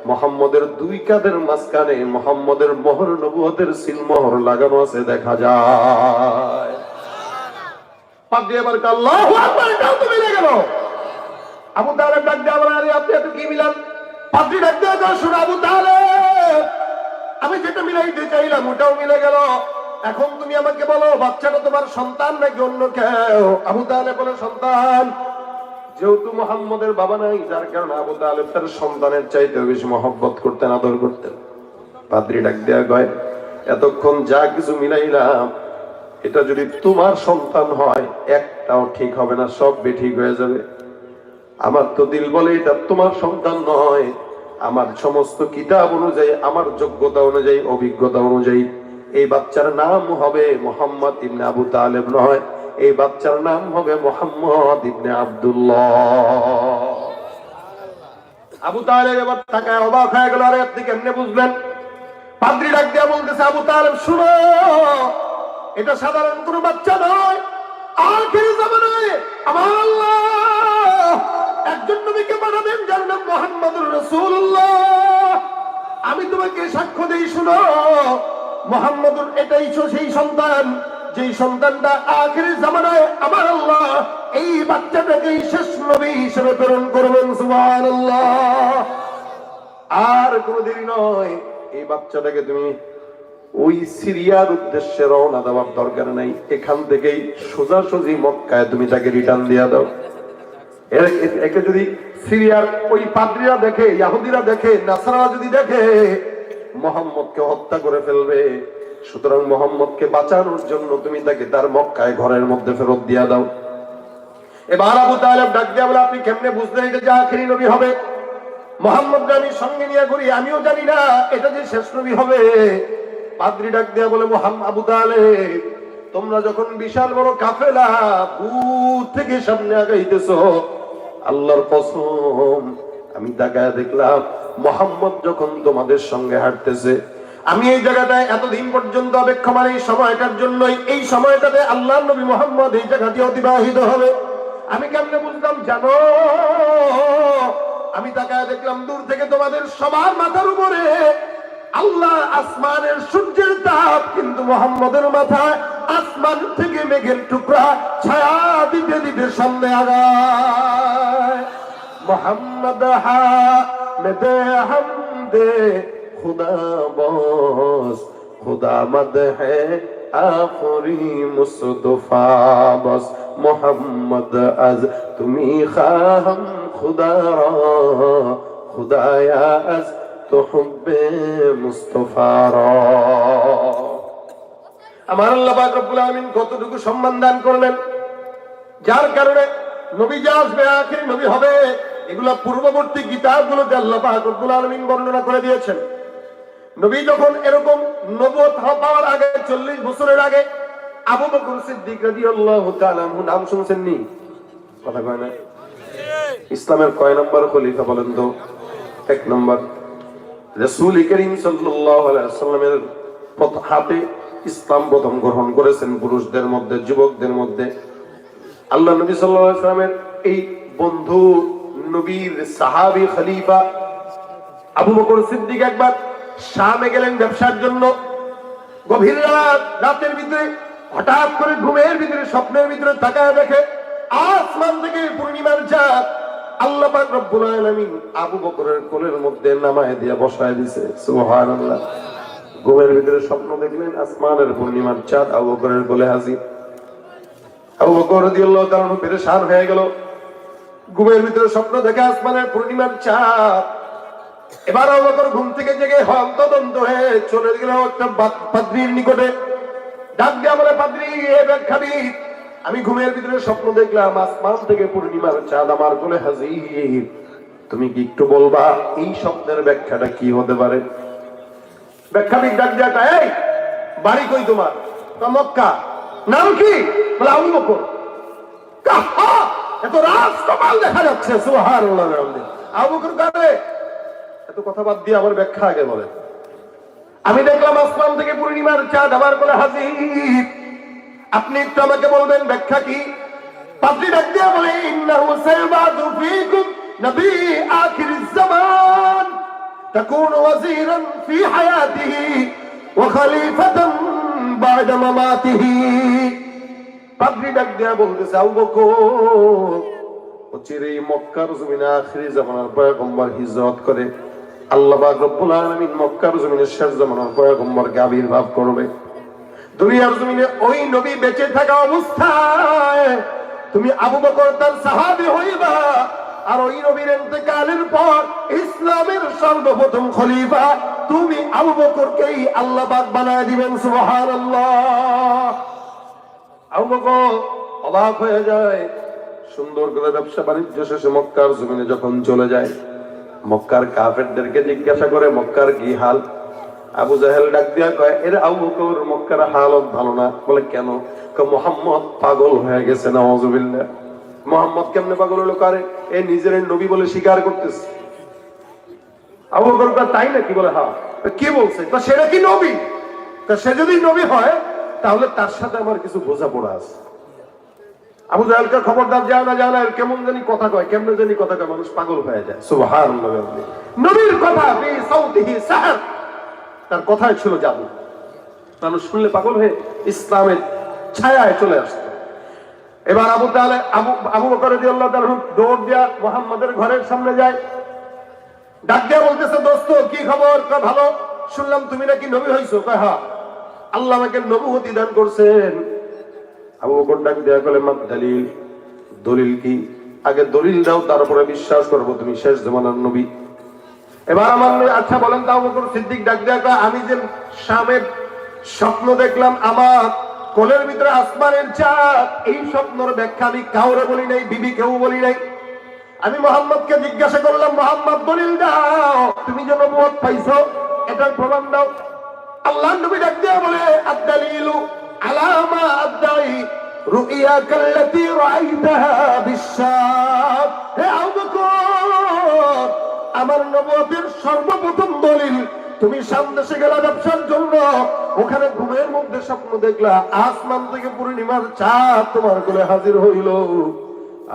মোহাম্মদের দুই কাঁধের মাঝখানে মোহাম্মদের মোহর, নবুয়তের সিলমোহর লাগানো আছে দেখা যায়। পাদ্রী এবার আল্লাহু আকবার, এটাও তো মিলে গেল। আবু তালেব ডাক দিয়া বলে, আরে আপনি এত কি মিলান? পাদ্রী ডাক দিয়া কয়, শোনো আবু তালেব, আমি যেটা মিলাইতে চাইলাম ওটাও মিলে গেল। এখন তুমি আমাকে বলো, বাচ্চাটা তোমার সন্তান নাকি অন্য কেউ? আবু তালেব বলে, সন্তান। যেহেতু মুহাম্মদের বাবা নাই, যার কারণে আবু তালেব তার সন্তানের চাইতে বেশি মহব্বত করতেন, আদর করতেন। পাদ্রী ডাক দেয়া কয়, এতক্ষণ যা কিছু মিলাইলাম, এটা যদি তোমার সন্তান হয়, একটাও ঠিক হবে না, সব বেঠিক হয়ে যাবে। আমার তো দিল বলে এটা তোমার সন্তান নয়। আমার সমস্ত কিতাব অনুযায়ী, আমার যোগ্যতা অনুযায়ী, অভিজ্ঞতা অনুযায়ী, এই বাচ্চার নাম হবে মুহাম্মদ ইবনে আবু তালেব নয়, এই বাচ্চার নাম হবে মুহাম্মদ ইবনে আব্দুল্লাহ। আবু তালেব এবার তাকায় অবাক হয়ে গেল, আরে আপনি কেমনে বুঝলেন? পাদ্রী ডাক দিয়া বলতেছে, আবু তালেব শুনো, এটা সাধারণ কোন বাচ্চা নয়, আখিরি জামানায় আমার আল্লাহ একজন নবীকে পাঠাবেন যার নাম মুহাম্মদুর রাসূলুল্লাহ। আমি তোমাকে সাক্ষ্য দেই, শুনো, মুহাম্মদুর এটাই সেই সন্তান, যেই সন্তানটা আখিরি জামানায় আমার আল্লাহ এই বাচ্চাটাকে শেষ নবী হিসেবে প্রেরণ করবেন। সুবহানাল্লাহ। আর কোনো দেরি নয়, এই বাচ্চাটাকে তুমি ওই সিরিয়ার উদ্দেশ্যে রওনা দেওয়ার দরকার নাই, এখান থেকেই সোজাসুজি মক্কায় তুমি তাকে রিটার্ন দিয়ে দাও। একে যদি সিরিয়ার ওই পাদ্রীরা দেখে, ইহুদিরা দেখে, নাসারারা যদি দেখে, মুহাম্মদকে হত্যা করে ফেলবে। সুতরাং মুহাম্মদকে বাঁচানোর জন্য তুমি তাকে তার মক্কায় ঘরের মধ্যে ফেরত দিয়ে দাও। এবার আবু তালেব ডাক দিয়া বলে, আপনি কেমনে বুঝলেন এটা যে আখিরি নবী হবে? মুহাম্মদকে আমি সঙ্গে নিয়ে ঘুরি, আমিও জানি না এটা যে শেষ নবী হবে। পাদ্রী ডাক দিয়া বলে, আবু তালেব, তোমরা যখন বিশাল বড় কাফেলা দূর থেকে সামনে আগাইতেছো, আল্লাহর কসম আমি তাকায় দেখলাম মুহাম্মদ যখন তোমাদের সঙ্গে হাঁটতেছে, আমি এই জায়গাটায় এতদিন পর্যন্ত অপেক্ষমান এই সময়টার জন্যই, এই সময়টাতে আল্লাহর নবী মুহাম্মদ এই জায়গাতে অতিবাহিত হবে। আমি কেমনে বুঝলাম জানো? আমি তাকায় দেখলাম দূর থেকে তোমাদের সবার মাথার উপরে আল্লাহ আসমানের সূর্যের তাপ, কিন্তু মুহাম্মদের মাথায় আসমান থেকে মেঘের টুকরা ছায়া দিতে দিতে সামনে আগায়। মুহাম্মদ হামিদে হামদে খুদা বস, খুদা মদহে আফরি মুস্তফা বস, মুহাম্মদ আজ তুমি খাহম খুদা রা, খুদায়া আজ তো হুব্বে মুস্তফা রা। আমার আল্লাহ পাক রব্বুল আলামিন কতটুকু সম্মান দান করলেন, যার কারণে নবী যে আসবে আখিরি নবী হবে, এগুলা পূর্ববর্তী কিতাবগুলোতে আল্লাহ পাক রব্বুল আলামিন বর্ণনা করে দিয়েছেন। নবী যখন এরকম নবুয়ত পাওয়ার আগে 40 বছরের আগে আবু বকর সিদ্দিক রাদিয়াল্লাহু তাআলা আনহু নাম শুনছেন নি? কথা কয় না? ইসলামের কয় নম্বর খলিফা বলেন তো? 1 নম্বর। রাসূল করিম সাল্লাল্লাহু আলাইহি ওয়াসাল্লামের হাতে ইসলাম প্রথম গ্রহণ করেছেন পুরুষদের মধ্যে, যুবকদের মধ্যে। আল্লাহ নবী সাল্লাল্লাহু আলাইহি ওয়াসাল্লামের এই বন্ধু, নবীর সাহাবী খলিফা আবু বকর সিদ্দিক একবার শামে গেলেন ব্যবসার জন্য। গভীর রাতের ভিতরে হঠাৎ করে ঘুমের ভিতরে, স্বপ্নের ভিতরে তাকায় দেখে আসমান থেকে পূর্ণিমার চাঁদ আল্লাহ পাক রব্বুল আলামিন আবু বকরের কোলের মধ্যে নামায় দিয়া বসায় দিয়েছে। সুবহানাল্লাহ। ঘুমের ভিতরে স্বপ্ন দেখলেন আসমানের পূর্ণিমার চাঁদ আবু বকরের কোলে হাজির। আবু বকর রাদিয়াল্লাহু তাআলা পেরেশান হয়ে গেল। ঘুমের ভিতরে স্বপ্ন দেখে আসমানের পূর্ণিমার চাঁদ। এবার আবু বকর ঘুম থেকে জেগে হন্তদন্ত হয়ে চলে গেল একটা পাদ্রীর নিকটে। ডাক দিয়া বলে, পাদ্রী, এ ব্যাখ্যাবিদ, আমি ঘুমের ভিতরে স্বপ্ন দেখলাম আসমান থেকে পূর্ণিমার চাঁদ আমার কোলে হাজির। তুমি কি একটু বলবা এই স্বপ্নের ব্যাখ্যাটা কি হতে পারে? ব্যাখ্যাবিদ ডাক দিয়া, এই বাড়ি কই তোমার? মক্কা। নাম কি? বলে আবু বকর। এত রাজকমাল দেখা যাচ্ছে। সুবহানাল্লাহ। আবু বকর কারে? এত কথা বাদ দিয়ে আমার ব্যাখ্যা আগে বলে। আমি দেখলাম আসমান থেকে পূর্ণিমার চাঁদ আমার কোলে হাজির, আপনি একটু আমাকে বলবেন ব্যাখ্যা কি? পাদ্রী ডাক দিয়া বলে, ইন্নাহু সাইবাদু ফীকুম নবী আখিরিজ জামান, তাকুনু ওয়াজিরান ফি হায়াতিহি ওয়া খলিফাতান বা'দা মামাতিহি। পাদ্রী ডাক দিয়া বলতেছে, আবু বকর, অচিরেই মক্কার জমিনে আখিরি জামানার পয়গম্বর হিজরত করে আল্লাহ পাক রব্বুল আলামিন মক্কার জমিনে শেষ জামানার পয়গম্বরকে আবির্ভাব করবে। দুনিয়ার জমিনে ওই নবী বেঁচে থাকা অবস্থায় তুমি আবু বকর তার সাহাবী হইবা, আর ওই নবীর ইন্তেকালের পর ইসলামের সর্বপ্রথম খলিফা তুমি আবু বকরকেই আল্লাহ পাক বানায় দিবেন। সুবহানাল্লাহ। আবু বকর অবাক হয়ে যায়। সুন্দর করে ব্যবসা বাণিজ্য শেষে মক্কার জমিনে যখন চলে যায়, মক্কার কাফেরদেরকে জিজ্ঞাসা করে মক্কার কি হাল। আবু জাহেল ডাক দিয়া কয়, এর আবু বকর মক্কার হালত ভালো না। বলে কেন? মুহাম্মদ পাগল হয়ে গেছে। নাউযুবিল্লাহ। মুহাম্মদ কেমনে পাগল হলো? কারে? এ নিজের নবী বলে স্বীকার করতেছে। আবু বকর কয় তাই নাকি? বলে হ্যাঁ। কে বলছে? সেটা কি নবী? সে যদি নবী হয় তাহলে তার সাথে আমার কিছু বোঝাপড়া আছে। আবু জাহেলকে খবরদার, যায় না যায় না, কেমন জানি কথা কয়, কেমন জানি কথা কয়, মানুষ পাগল হয়ে যায়। সুবহানাল্লাহ। নবীর কথা ফি সাউতিহি সাহর, তার কথায় ছিল জাদু। মানুষ শুনলে পাগল হয়ে ইসলামের ছায়ায় চলে আসতো। এবার আবু বকর রাদিয়াল্লাহু তাআলা দৌড় দিয়া মুহাম্মাদের ঘরের সামনে যায়, ডাক দিয়া বলতেছে, দোস্ত কি খবর? কয় ভালো, শুনলাম তুমি নাকি নবী হইছো। কয় হ্যাঁ, আল্লাহ আমাকে নবুয়তি দান করছেন। আবু বকর ডাক দিয়া বলে, মাদ দলিল, দলিল কি? আগে দলিল দাও, তারপরে বিশ্বাস করবো তুমি শেষ জামানার নবী। এবার আমার আচ্ছা বলেন তো। আবু বকর সিদ্দিক ডাক দিয়া কয়, আমি যে শামের স্বপ্ন দেখলাম, আমার কোলের ভিতরে আসমানের চাঁদ, এই স্বপ্নের ব্যাখ্যা আমি কাউরে বলি নাই, বিবি কেউ বলি নাই। আমি মুহাম্মদকে জিজ্ঞাসা করলাম, মুহাম্মদ দলিল দাও, তুমি যে নবুয়ত পাইছো এটার প্রমাণ দাও। আল্লাহর নবী ডাক দিয়া বলে, আদ-দালিলু আলা মা আদ-দাই রুইয়াকা আল্লাতী রাআইতাহা বিশ-শাম। হে আবু বকর, আমার নবুয়তের সর্বপ্রথম দলিল, তুমি শাম দেশে গেলা ব্যবসার জন্য, ওখানে ঘুমের মধ্যে স্বপ্ন দেখলা আসমান থেকে পূর্ণিমার চাঁদ তোমার কোলে হাজির হইল।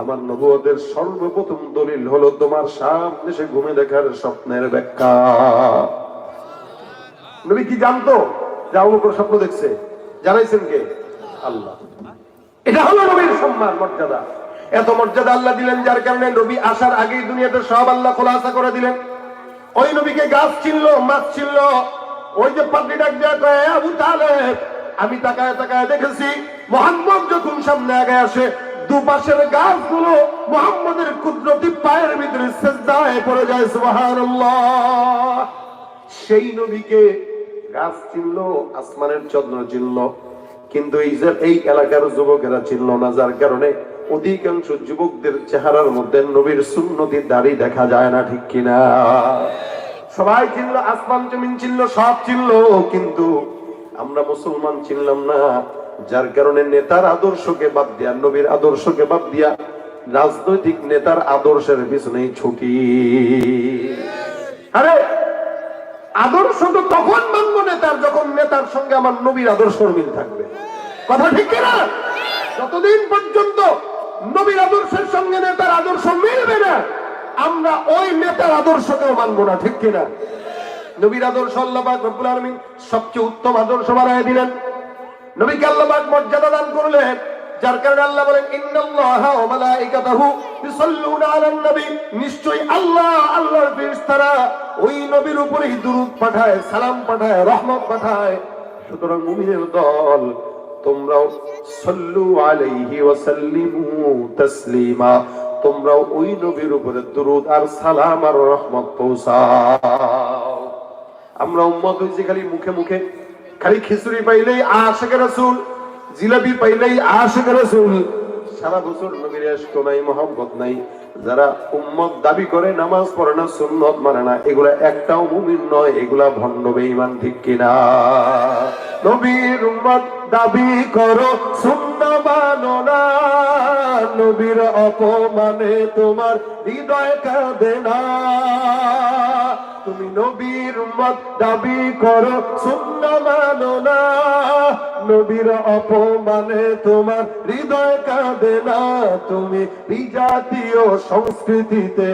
আমার নবুয়তের সর্বপ্রথম দলিল হলো তোমার শাম দেশে ঘুমে দেখার স্বপ্নের ব্যাখ্যা। নবী কি জানতো যে আবু বকর স্বপ্ন দেখছে? জানাইছেন কে? আল্লাহ। এটা হলো নবীর সম্মান, মর্যাদা। এত মর্যাদা আল্লাহ দিলেন, যার কারণে নবী আসার আগেই দুনিয়াতে সব আল্লাহ খোলাসা করে দিলেন। ওই নবীকে গাছ চিনলো, মাছ চিনলো। ওই যে পাগড়ি ডাক দেয়া কয়, আবু তালেব, আমি তাকায় তাকায় দেখেছি মুহাম্মদ যখন সামনে আগে আসে, দুপাশের গাছগুলো মুহাম্মদের কুদরতি পায়ের ভিতরে সিজদায় পড়ে যায়। সুবহানাল্লাহ। সেই নবীকে গাছ চিনলো, আসমানের চন্দ্র চিনলো, কিন্তু এই এলাকার যুবকেরা চিনল না, যার কারণে অধিকাংশ যুবকদের চেহারার মধ্যে নবীর সুন্নতি দাড়ি দেখা যায় না, ঠিক কিনা? সবাই চিনলো, আসমান জমিন চিনলো, সব চিনলো, কিন্তু আমরা মুসলমান চিনলাম না, যার কারণে নেতার আদর্শকে বাদ দিয়া, নবীর আদর্শকে বাদ দিয়া রাজনৈতিক নেতার আদর্শের পিছনেই ছুটি। আরে আদর্শ তো তখন মানবো নেতার, যখন নেতার সঙ্গে আমার নবীর আদর্শ মিল থাকবে। কথা ঠিক কিনা? যতদিন পর্যন্ত নবীর আদর্শের সঙ্গে নেতার আদর্শ মিলবে না, আমরা ওই নেতার আদর্শকেও মানবো না, ঠিক কিনা? নবীর আদর্শ আল্লাহ পাক রব্বুল আলামিন সবচেয়ে উত্তম আদর্শ বানায় দিলেন। নবীকে আল্লাহ পাক মর্যাদা দান করলেন, যার কারণে আল্লাহ বলেন, ইন্নাল্লাহা ওয়া মালাইকাতাহু ইউসাল্লুনা আলান নবী, নিশ্চয়ই আল্লাহ, আল্লাহর ফেরেশতারা ওই নবীর উপরে দুরূদ পাঠায়, সালাম পাঠায়, রহমত পাঠায়। সুতরাং মুমিনের দল, তোমরাও সাল্লু আলাইহি ওয়া সাল্লিমু তাসলিমা, তোমরাও ওই নবীর উপরে দুরূদ আর সালাম আর রহমত পৌঁছাও। আমরা উম্মত হইছি খালি মুখে মুখে, খালি খিচুড়ি পাইলেই আশিকে রাসূল, জিলাপি পাইলেই আশিকে রাসূল, সারা বছর নবীর ইশক নাই, মহব্বত নাই। যারা উম্মত দাবি করে, নামাজ পড়ে না, সুন্নত মানে না, এগুলা একটাও মুমিন নয়, এগুলা ভণ্ড বেঈমান, ঠিক কিনা? নবীর উম্মত দাবি করো, সুন্নাহ মানো না, নবীর অপমানে তোমার হৃদয় কাঁদে না। তুমি নবীর উম্মত দাবি করো, সুন্নাহ মানো না, নবীর অপমানে তোমার হৃদয় কাঁদে না। তুমি বিজাতীয় সংস্কৃতিতে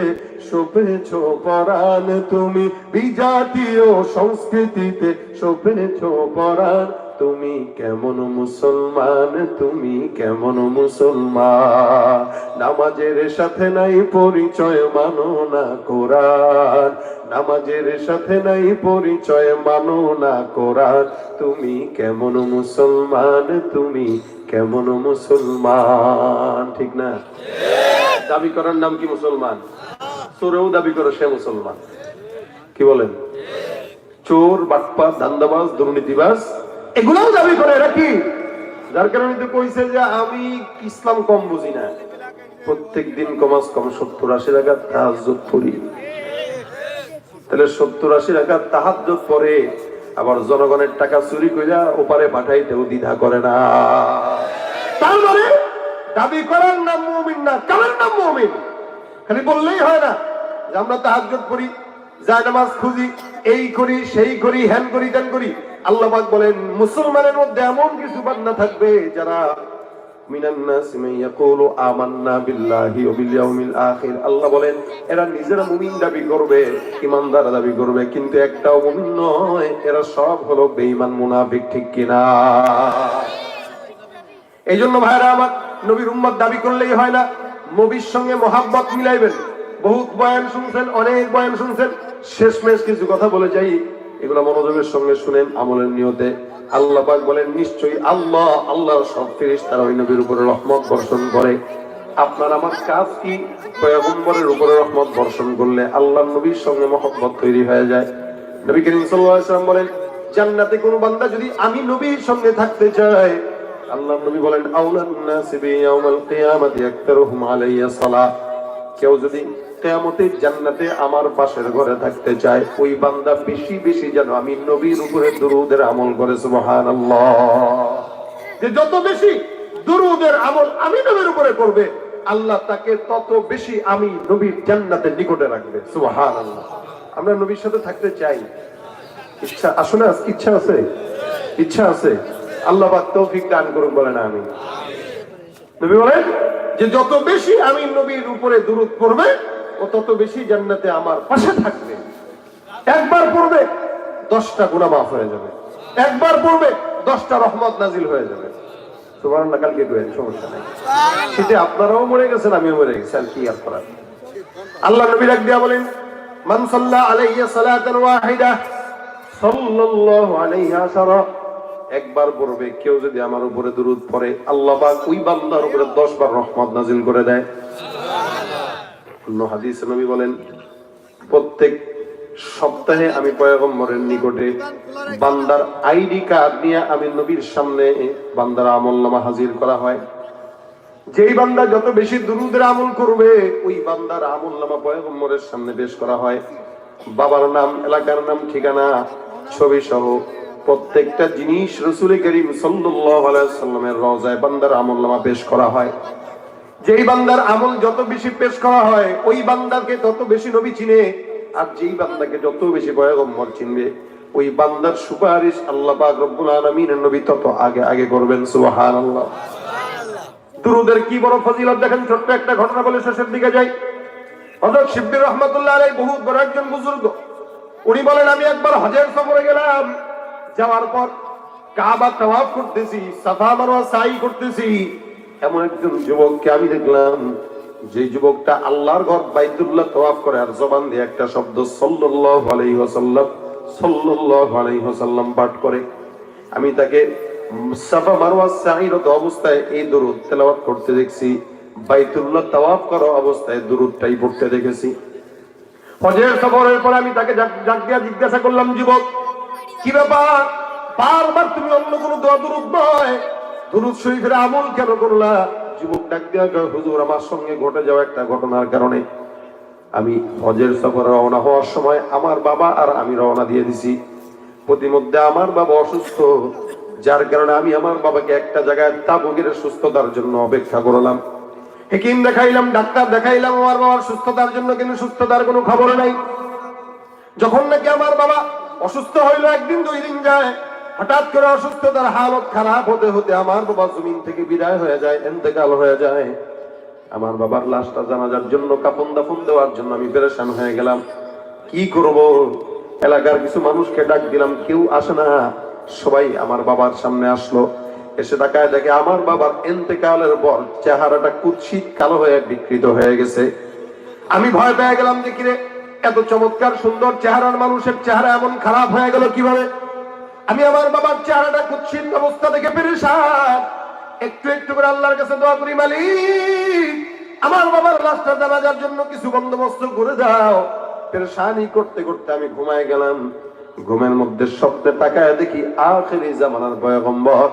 সপেছো পরাণ, তুমি বিজাতীয় সংস্কৃতিতে সপেছো পরাণ। তুমি কেমন মুসলমান, তুমি কেমন মুসলমান? নামাজের সাথে নাই পরিচয়, মানো না কোরআন, নামাজের সাথে নাই পরিচয়, মানো না কোরআন। তুমি কেমন মুসলমান, তুমি কেমন মুসলমান? ঠিক না? দাবি করার নাম কি মুসলমান? চোরেও দাবি করে সে মুসলমান। কি বলেন? চোর, বাটপার, ধান্দাবাজ, দুর্নীতিবাজ এগুলোও দাবি করে, এরা কি? যার কারণে তো কইছে যে আমি ইসলাম কম বুঝি না। প্রত্যেক দিন কমাস কম 70-80 রাকাত তাহাজ্জুদ পড়ি, তাহলে 70-80 রাকাত তাহাজ্জুদ পড়ে, আবার জনগণের টাকা চুরি কইরা ওপারে পাঠাইতেও দ্বিধা করে না। তার মানে দাবি করার নাম মুমিন না, কার নাম মুমিন? খালি বললেই হয় না যে আমরা তাহাজ্জুদ পড়ি, যায় নামাজ খুঁজি, এই করি সেই করি, হ্যান করি ত্যান করি। আল্লাহ পাক বলেন মুসলমানের মধ্যে এমন কিছু বান্দা থাকবে যারা মিনান নাসি মান ইয়াকুলু আমান্না বিল্লাহি ওয়া বিল ইয়াউমিল আখির, আল্লাহ বলেন এরা নিজেরা মুমিন দাবি করবে, ঈমানদার দাবি করবে, কিন্তু একটাও মুমিন নয়, এরা সব হলো বেঈমান মুনাফিক। ঠিক কিনা? এইজন্য ভাইরা আমার, নবীর উম্মত দাবি করলেই হয় না, নবীর সঙ্গে মহাব্বত মিলাইবেন। বহুত বয়ান শুনছেন, অনেক বয়ান শুনছেন, শেষমেশ কিছু কথা বলে যাই, এগুলো মনোযোগের সঙ্গে শুনেন আমলের নিয়তে। আল্লাহ পাক বলেন নিশ্চয়ই আল্লাহর সব ফেরেশতারা ওই নবীর উপরে রহমত বর্ষণ করে। আপনার আমার কাজ কি? পয়গম্বরের উপরে রহমত বর্ষণ করলে আল্লাহর নবীর সঙ্গে মহব্বত তৈরি হয়ে যায়। নবী করিম সাল্লাল্লাহু আলাইহি ওয়াসাল্লাম বলেন জান্নাতে কোন বান্দা যদি আমি নবীর সঙ্গে থাকতে চায়, আল্লাহর নবী বলেন আউলান নাসি বিয়াউমিল কিয়ামাতি আকতারুহুম আলাইয়া সালাহ, কেউ যদি কিয়ামতের জান্নাতে আমার পাশের ঘরে থাকতে চায়, ওই বান্দা বেশি বেশি যেন আমি নবীর উপরে দুরূদের আমল করে। সুবহানাল্লাহ। যে যত বেশি দুরূদের আমল আমি নবীর উপরে করবে, আল্লাহ তাকে তত বেশি আমি নবীর জান্নাতের নিকটে রাখবে। সুবহানাল্লাহ। আমরা নবীর সাথে থাকতে চাই, ইচ্ছা আসলে ইচ্ছা আছে, ইচ্ছা আছে। আল্লাহ পাক তৌফিক দান করুন, বলেন আমিন। নবী বলেন যে যত বেশি আমি নবীর উপরে দুরূদ পড়বে, ও তত বেশি জান্নাতে আমার পাশে থাকবে। একবার পড়বে 10টা গুনাহ মাফ হয়ে যাবে, একবার পড়বে 10টা রহমত নাজিল হয়ে যাবে। সুবহানাল্লাহ। কালকে কইেন, সমস্যা নাই। সেটা আপনারাও মরে গেছেন, আমিও মরে গেছি, আর কি আপনারা। আল্লাহ নবী ডাক দিয়া বলেন মান সাল্লা আলাইহি সালাতান ওয়াহিদা সাল্লাল্লাহু আলাইহি আশারা, একবার পড়বে কেউ যদি আমার উপরে দুরূদ পড়ে, আল্লাহ পাক ওই বান্দার উপরে 10 বার রহমত নাজিল করে দেয়। অন্য হাদিসে নবী বলেন প্রত্যেক সপ্তাহে আমি পয়গম্বরের নিকটে বান্দার আইডি কার্ড নিয়ে আমি নবীর সামনে বান্দার আমলনামা হাজির করা হয়। যেই বান্দা যত বেশি দুরূদের আমল করবে, ওই বান্দার আমলনামা পয়গম্বরের সামনে পেশ করা হয়। বাবার নাম, এলাকার নাম, ঠিকানা, ছবি সহ প্রত্যেকটা জিনিস রাসূল করিম সাল্লাল্লাহু আলাইহি ওয়াসাল্লামের রওজায় বান্দার আমলনামা পেশ করা হয়। যেই বান্দার আমল যত বেশি পেশ করা হয়, ওই বান্দাকে তত বেশি নবী চিনে, আর যেই বান্দাকে যত বেশি পয়গম্বর চিনবে, ওই বান্দার সুপারিশ আল্লাহ পাক রব্বুল আলামিনের নবী তত আগে আগে করবেন। সুবহানাল্লাহ। দুরূদের কি বড় ফজিলত দেখেন। ছোট্ট একটা ঘটনা বলে শেষের দিকে যাই। হযরত শিবলী রাহমাতুল্লাহ আলাইহি বহুত বড় একজন বুজুর্গ। উনি বলেন আমি একবার হজের সফরে গেলাম, যাওয়ার পর কাবা তাওয়াফ করতেছি, সাফা মারওয়া সাই করতেছি, এমন একজন যুবককে আমি দেখলাম, যে যুবকটা আল্লাহর ঘর বাইতুল্লাহ তাওয়াফ করে আর জবান দিয়ে একটা শব্দ সাল্লাল্লাহু আলাইহি ওয়াসাল্লাম সাল্লাল্লাহু আলাইহি ওয়াসাল্লাম পাঠ করে। আমি তাকে সাফা মারওয়া সাইরত অবস্থায় এই দুরূদ তেলাওয়াত করতে দেখছি, বাইতুল্লাহ তাওয়াফ করা অবস্থায় দুরূদটাই পড়তে দেখেছি। হজের সফরের পর আমি তাকে ডাক দিয়া জিজ্ঞাসা করলাম, যুবক কি ব্যাপার, বারবার তুমি অন্য কোনো দোয়া দুরূদ নয় দুরূদ শরীফের আমল কেন করলা? যুবক ডাক দিয়া কয়, হুজুর আমার সঙ্গে ঘটে যাওয়া একটা ঘটনার কারণে আমি হজের সফরে রওনা হওয়ার সময় আমার বাবা আর আমি রওনা দিয়ে দিছি। প্রতিমধ্যে আমার বাবা অসুস্থ, যার কারণে আমি আমার বাবাকে একটা জায়গায় তাবুকের সুস্থতার জন্য অপেক্ষা করলাম। হেকিম দেখাইলাম, ডাক্তার দেখাইলাম আমার বাবার সুস্থতার জন্য, কিন্তু সুস্থতার কোনো খবর নাই। যখন নাকি আমার বাবা অসুস্থ হইল, একদিন 2 দিন যায়, হঠাৎ করে অসুস্থতার হালত খারাপ হতে হতে আমার বাবা জমিন থেকে বিদায় হয়ে যায়, ইন্তেকাল হয়ে যায়। আমার বাবার লাশটা জানাজার জন্য, কাফন দাফন দেওয়ার জন্য আমি পেরেশান হয়ে গেলাম। কি করব? এলাকার কিছু মানুষকে ডাক দিলাম, কেউ আসে না। সবাই আমার বাবার সামনে আসলো, এসে তাকায় দেখে আমার বাবার ইন্তেকালের পর চেহারাটা কুৎসিত কালো হয়ে বিকৃত হয়ে গেছে। আমি ভয় পেয়ে গেলাম যে কিরে, এত চমৎকার সুন্দর চেহারার মানুষের চেহারা এমন খারাপ হয়ে গেল কিভাবে? আমি আমার বাবার চেহারাটা কুৎসিত অবস্থা দেখে পেরেশান। একটু একটু করে আল্লাহর কাছে দোয়া করি, মালিক আমার বাবার লাশটা জানাজার জন্য কিছু বন্দোবস্ত করে দাও। পেরেশানি করতে করতে আমি ঘুমায় গেলাম। ঘুমের মধ্যে স্বপ্নে তাকায় দেখি আখিরি জামানার পয়গম্বর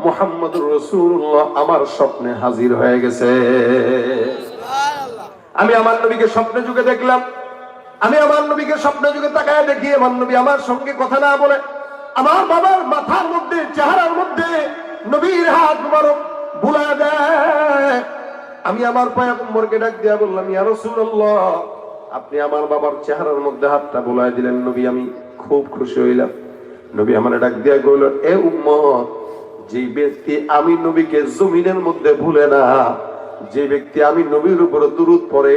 মুহাম্মদুর রাসূলুল্লাহ আমার স্বপ্নে হাজির হয়ে গেছে। আমি আমার নবীকে স্বপ্নে যুগে দেখলাম। আমি আমার নবীকে স্বপ্নে যুগে তাকায় দেখি আমার নবী আমার সঙ্গে কথা না বলে আমার বাবার মাথার মধ্যে, চেহারার মধ্যে নবীর হাত মুবারক বুলায় দেয়। আমি আমার পয়গম্বরকে ডাক দিয়া বললাম, ইয়া রাসূলুল্লাহ আপনি আমার বাবার চেহারার মধ্যে হাতটা বুলায় দিলেন। নবী আমি খুব খুশি হইলাম। নবী আমার ডাক দিয়া কইল, এ উম্মত, যে ব্যক্তি আমি নবীকে জমিনের মধ্যে ভুলে না, যে ব্যক্তি আমি নবীর উপরে দুরূদ পড়ে,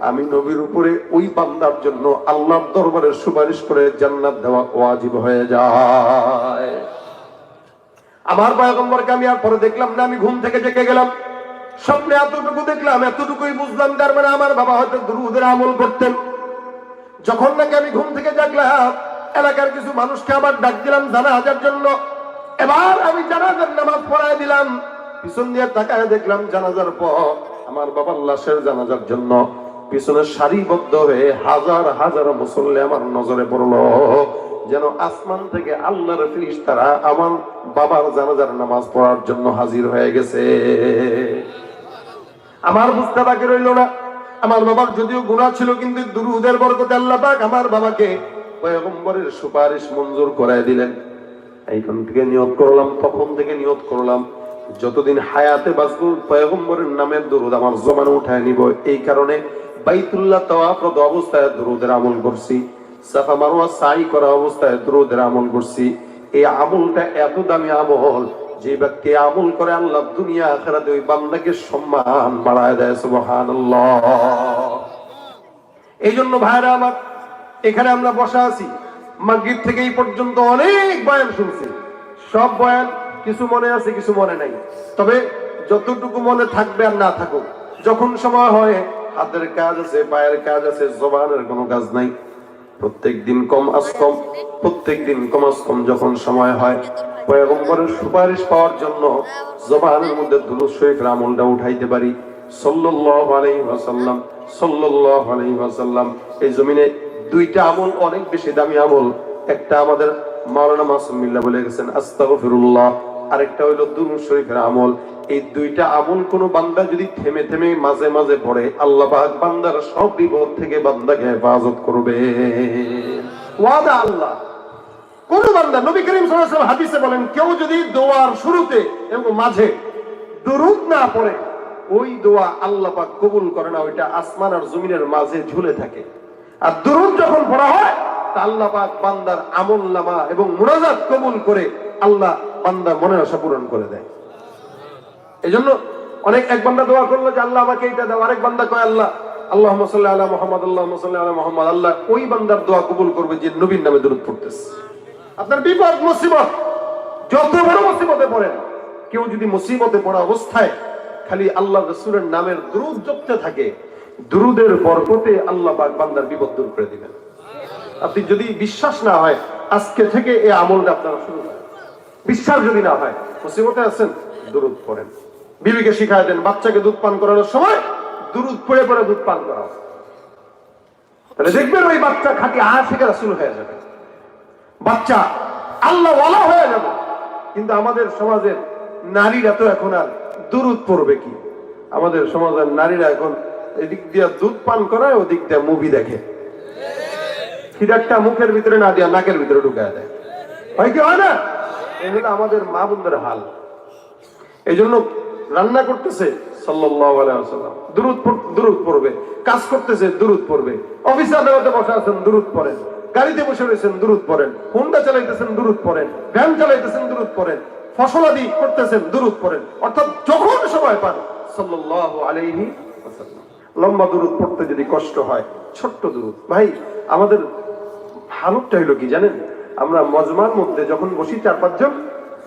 আমি নবীর উপরে ওই বান্দার জন্য আল্লাহর দরবারে সুপারিশ করে জান্নাত দেওয়া ওয়াজিব হয়ে যায়। আমার পয়গম্বরকে আমি আর পরে দেখলাম না, আমি ঘুম থেকে জেগে গেলাম, স্বপ্নে এতটুকু দেখলাম, এতটুকুই বুঝলাম, তার মানে আমার বাবা হয়তো দুরূদের আমল করতেন। যখন নাকি আমি ঘুম থেকে জাগলাম, এলাকার কিছু মানুষকে আবার ডাক দিলাম জানাজার জন্য। এবার আমি জানাজার নামাজ পড়ায় দিলাম। পিছন দিয়ে তাকায় দেখলাম জানাজার পর আমার বাবার লাশের জানাজার জন্য পিছনে সারিবদ্ধ হয়ে হাজার হাজার মুসল্লি আমার নজরে পড়লো, যেন আসমান থেকে আল্লাহর ফেরেশতারা আমার বাবার জানাজার নামাজ পড়ার জন্য হাজির হয়ে গেছে। আমার বুঝতে বাকি রইল না, আমার বাবার যদিও গুনাহ ছিল, কিন্তু দুরূদের বরকতে আল্লাহ পাক আমার বাবাকে পয়গম্বরের সুপারিশ মঞ্জুর করায় দিলেন। এইখান থেকে নিয়ত করলাম, তখন থেকে নিয়ত করলাম, যতদিন হায়াতে বাঁচব পয়গম্বরের নামের দুরূদ আমার জমানে উঠায় নিব। এই কারণে বাইতুল্লাহ তাওয়াফরত অবস্থায় দুরূদের আমল করছি, সাফা মারওয়া সাই করা অবস্থায় দুরূদের আমল করছি। এই আমলটা এত দামি আমল, যে ব্যক্তি আমল করে আল্লাহ দুনিয়া আখিরাতে ওই বান্দাকে সম্মান বাড়ায় দেয়। সুবহানাল্লাহ। এই জন্য ভাইরা আমার, এখানে আমরা বসা আছি, মাগরিব থেকে এই পর্যন্ত অনেক বয়ান শুনছি। সব বয়ান কিছু মনে আছে, কিছু মনে নাই। তবে যতটুকু মনে থাকবে আর না থাকুক, যখন সময় হয় হাতের কাজ আছে, পায়ের কাজ আছে, জবানের কোনো কাজ নাই। প্রত্যেকদিন কম আজ কম যখন সময় হয় পয়গম্বরের সুপারিশ পাওয়ার জন্য জবানের মধ্যে দুরূদ শরীফের আমলটা উঠাইতে পারি। সাল্লাল্লাহু আলাইহি ওয়াসাল্লাম, সাল্লাল্লাহু আলাইহি ওয়াসাল্লাম। এই জমিনে দুইটা আমল অনেক বেশি দামি আমল। একটা আমাদের মাওলানা মাসুম বিল্লাহ বলে গেছেন আস্তাগফিরুল্লাহ, আরেকটা হইলো দুরূদ শরীফের আমল। এই দুইটা আমল কোন বান্দা যদি থেমে থেমে মাঝে মাঝে পড়ে, আল্লাহ পাক বান্দার সব বিপদ থেকে বান্দাকে হেফাজত করবে। ওয়াদা আল্লাহ। কোন বান্দা, নবী করিম সাল্লাল্লাহু আলাইহি ওয়াসাল্লাম হাদিসে বলেন, কেউ যদি দোয়ার শুরুতে এবং মাঝে দুরূদ না পড়ে, ওই দোয়া আল্লাহ পাক কবুল করে না, ওইটা আসমান আর জমিনের মাঝে ঝুলে থাকে। আর দুরূদ যখন পড়া হয়, তা আল্লাহ পাক বান্দার আমলনামা এবং মুনাজাত কবুল করে আল্লাহ বান্দার মনের আশা পূরণ করে দেয়। এইজন্য অনেক এক বান্দা দোয়া করলো যে আল্লাহ আমাকে এটা দাও, আরেক বান্দা কয় আল্লাহ আল্লাহুম্মা সাল্লি আলা মুহাম্মদ, আল্লাহুম্মা সাল্লি আলা মুহাম্মদ। আল্লাহ ওই বান্দার দোয়া কবুল করবে যে নবীর নামে দুরূদ পড়তেছে। আপনার বিপদ মুসিবত যত বড় মুসিবতে পড়েন, কেউ যদি মুসিবতে পড়া অবস্থায় খালি আল্লাহ রাসূলের নামের দুরূদ জপতে থাকে, দুরূদের বরকতে আল্লাহ পাক বান্দার বিপদ দূর করে দিবেন। আপনি যদি বিশ্বাস না হয়, আজকে থেকে এই আমলটা আপনারা শুরু করেন। বিশ্বাস যদি না হয়, মুসিবতে আছেন, দুরূদ পড়েন। বিবিকে শিখায় দেন, বাচ্চাকে দুধ পান করানোর সময় দুরূদ পড়ে পড়ে দুধ পান করাও, তাহলে দেখবেন ওই বাচ্চা খাঁটি আশিক রাসূল হয়ে যাবে, বাচ্চা আল্লাহ ওয়ালা হয়ে যাবে। কিন্তু আমাদের সমাজের নারীরা তো এখন আর দুরূদ পড়বে কি? আমাদের সমাজের নারীরা এখন এদিক দিয়ে দুধ পান করায়, ওদিক দিয়ে মুভি দেখে, খিদারটা মুখের ভিতরে না দিয়া নাকের ভিতরে ঢুকায় দেয়। হয় কি হয় না? এই হলো আমাদের মা বোনদের হাল। এই জন্য রান্না করতেছে সাল্লাল্লাহু আলাইহি ওয়াসাল্লাম দুরূদ পড়বে, কাজ করতেছে দুরূদ পড়বে, অফিসে আদালতে বসে আছেন দুরূদ পড়েন, গাড়িতে বসে রয়েছেন দুরূদ পড়েন, হোন্ডা চালাইতেছেন দুরূদ পড়েন, ভ্যান চালাইতেছেন দুরূদ পড়েন, ফসলাদি করতেছেন দুরূদ পড়েন। অর্থাৎ যখন সময় পান সাল্লাল্লাহু আলাইহি ওয়াসাল্লাম। লম্বা দুরূদ পড়তে যদি কষ্ট হয়, ছোট্ট দুরূদ। ভাই আমাদের হালতটা হইলো কি জানেন? আমরা মজমার মধ্যে যখন বসি 4-5 জন,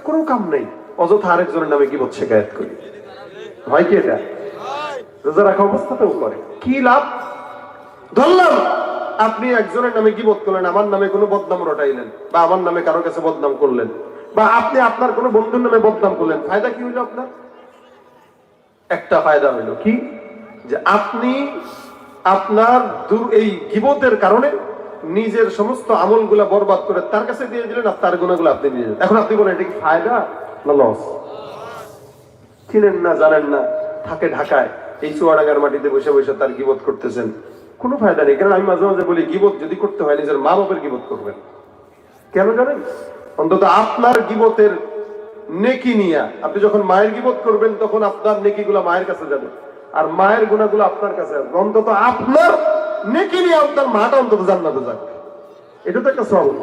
কোনো কাম নেই, অযথা আরেকজনের নামে গীবত শিকায়াত করি। হয় কি এটা? রোজা রাখা অবস্থাতেও করে। কি লাভ? ধরলাম আপনি একজনের নামে গীবত করলেন, আমার নামে কোনো বদনাম রটাইলেন, বা আমার নামে কারো কাছে বদনাম করলেন, বা আপনি আপনার কোনো বন্ধুর নামে বদনাম করলেন, ফায়দা কি হইলো আপনার? একটা ফায়দা হইলো কি, যে আপনি আপনার এই গীবতের কারণে নিজের সমস্ত আমলগুলা বরবাদ করে তার কাছে দিয়ে দিলেন, আর তার গুণাগুলো আপনি নিয়ে যান। এখন আপনি বলেন এটা কি ফায়দা না লস? চিনেন না, জানেন না, থাকে ঢাকায়, এই চুয়াডাঙ্গার মাটিতে বসে বসে তার গীবত করতেছেন, কোনো ফায়দা নেই। কারণ আমি মাঝে মাঝে বলি, গীবত যদি করতে হয় নিজের মা বাপের গীবত করবেন। কেন জানেন? অন্তত আপনার গীবতের নেকি নিয়া আপনি যখন মায়ের গীবত করবেন, তখন আপনার নেকিগুলা মায়ের কাছে যাবে, আর মায়ের গুণাগুলো আপনার কাছে আসবে। অন্তত আপনার নেকি নিয়ে আপনার মাটা অন্তত জান্নাতে যাক, এটা তো একটা সওয়াব।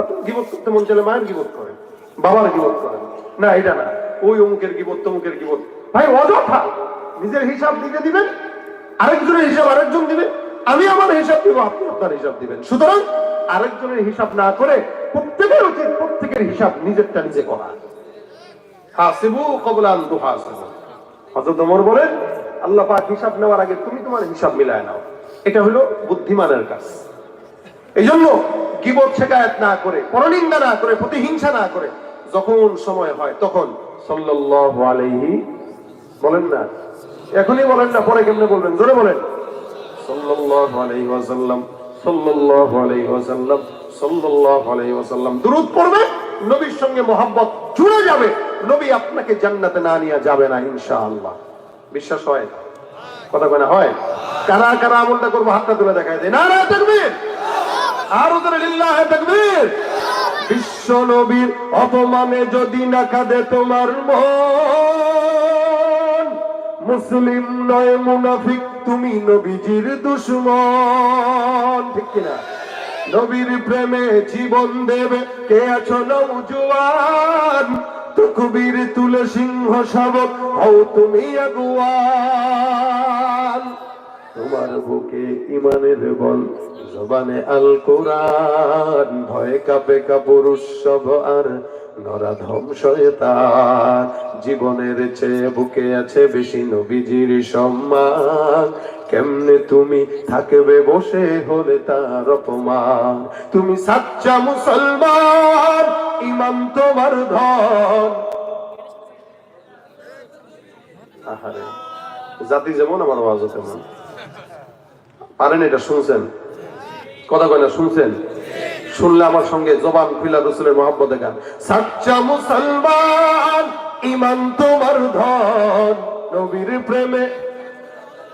আপনি গীবত করতে মন চাইলে মায়ের গীবত করেন, বাবার গীবত করেন, না এটা না ওই অমুকের গীবত তমুকের গীবত। ভাই অযথা নিজের হিসাব নিজে দিবেন, আরেকজনের হিসাব আরেকজন দিবে, আমি আমার হিসাব দিব, আপনি আপনার হিসাব দিবেন। সুতরাং আরেকজনের হিসাব না করে প্রত্যেকের উচিত প্রত্যেকের হিসাব নিজেরটা নিজে করা। হাসিবু ক্বাবলা আন তুহাসাবু। হযরত ওমর বলেন, আল্লাহ পাক হিসাব নেওয়ার আগে তুমি তোমার হিসাব মিলায় নাও। এটা হলো বুদ্ধিমানের কাজ। এই জন্য গীবত শিকায়াত না করে, পরনিন্দা না করে, প্রতিহিংসা না করে যখন সময় হয় তখন সাল্লাল্লাহু আলাইহি বলেন না, এখনই বলেন না, পরে কেমনে বলবেন, জোরে বলেন সাল্লাল্লাহু আলাইহি ওয়াসাল্লাম, সাল্লাল্লাহু আলাইহি ওয়াসাল্লাম, সাল্লাল্লাহু আলাইহি ওয়াসাল্লাম দুরূদ পড়বে, নবীর সঙ্গে মহব্বত জুড়ে যাবে, নবী আপনাকে জান্নাতে না নিয়ে যাবে না ইনশাআল্লাহ। বিশ্বাস হয়? কথা কয় না হয়? কারা কারা আমলটা করবো হাতটা তুলে দেখায় দেয়, নারে তাকবীর, আর উদরে লিল্লাহি তাকবীর। বিশ্ব নবীর অপমানে যদি না কাঁদে তোমার মন, মুসলিম নয় মুনাফিক তুমি নবীজির দুশমন। ঠিক কিনা? নবীর প্রেমে জীবন দেবে কে আছো নওজোয়ান, তকবীর তুলে সিংহ শাবক হও তুমি আগুয়ান। তোমার বুকে ইমানের বল, জবানে আল কোরআন, ভয় কাঁপে কাপুরুষ সব আর নরাধম শয়তান। জীবনের চেয়ে বুকে আছে বেশি নবীজির সম্মান, কেমনে তুমি থাকবে বসে হলে তার অপমান। তুমি সাচ্চা মুসলমান, ইমান তোমার ধন। আহারে, জাতি যেমন আমার আওয়াজও তেমন। পারেন এটা? শুনছেন? কথা কয় না, শুনছেন? শুনলে আমার সঙ্গে জবান খুলে রাসূলের মহব্বতে গান। সাচ্চা মুসলমান, ইমান তোমার ধন, নবীর প্রেমে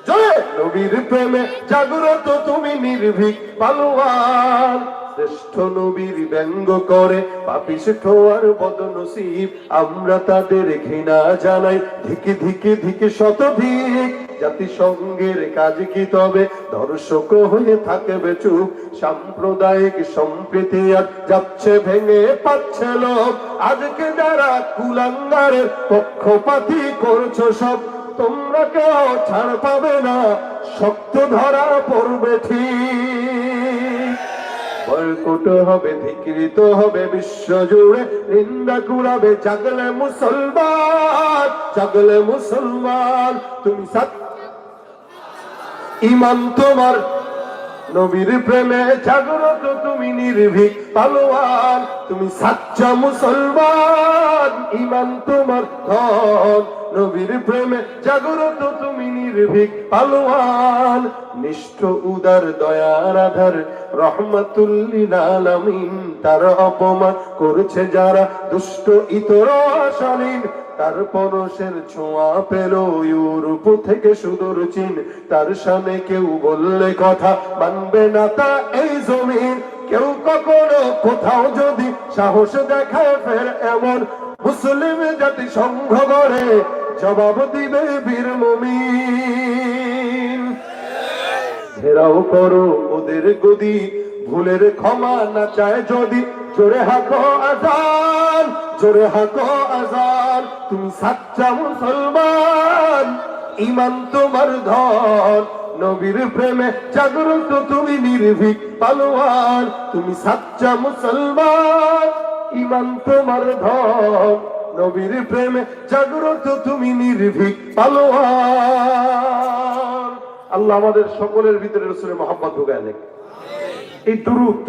জয়, নবীর প্রেমে জাগ্রত তুমি নির্ভীক পালোয়ান। শ্রেষ্ঠ নবীর ব্যঙ্গ করে পাপিষ্ঠ আর বদনসিব, আমরা তাদের ঘৃণা জানাই ধিকে ধিকে ধিকে শতধিক। জাতিসংঘের কাজ কি তবে দর্শক হয়ে থাকবে চুপ, সাম্প্রদায়িক সম্প্রীতি আর যাচ্ছে ভেঙে পাচ্ছে লোক। আজকে যারা কুলাঙ্গারের পক্ষপাতী করছো সব, তোমরা কেউ ছাড় পাবে না, শক্ত ধরা পড়বে ঠিক। বয়কট হবে, ধিকৃত হবে বিশ্ব জুড়ে, নিন্দা কুড়াবে জাগলে মুসলমান, জাগলে মুসলমান। তুমি ইমান তোমার, নবীর প্রেমে জাগ্রত তুমি নির্ভীক পালোয়ান। তুমি সাচ্চা মুসলমান, ইমান তোমার ধন, নবীর প্রেমে জাগ্রত তুমি নির্ভীক পালোয়ান। নিষ্ঠ উদার দয়ার আধার রহমাতুল লিল আলামিন, তার অপমান করছে যারা দুষ্ট ইতর শালীন। তার পরশের ছোঁয়া পেল ইউরোপ থেকে সুদূর চীন, তার সামনে কেউ বললে কথা মানবে না তা এই জমিন। কেউ কখনো কোথাও যদি সাহস দেখায় ফের এমন, মুসলিম জাতি সংঘ গড়ে জবাব দিবে বীর মুমিন। ঘেরাও করো ওদের গদি, ভুলের ক্ষমা না চায় যদি, জোরে হাঁকো আজান, জোরে হাঁকো আজান। তুমি সাচ্চা মুসলমান, ইমান তোমার ধন, নবীর প্রেমে জাগ্রত তুমি নির্ভীক পালোয়ান। তুমি সাচ্চা মুসলমান, ইমান তোমার ধন, নবীর প্রেমে জাগ্রত তুমি নির্ভীক পালোয়ান। আল্লাহ আমাদের সকলের ভিতরে রাসূলের মহব্বত ঢুকায় দেখ। এই দুরূদ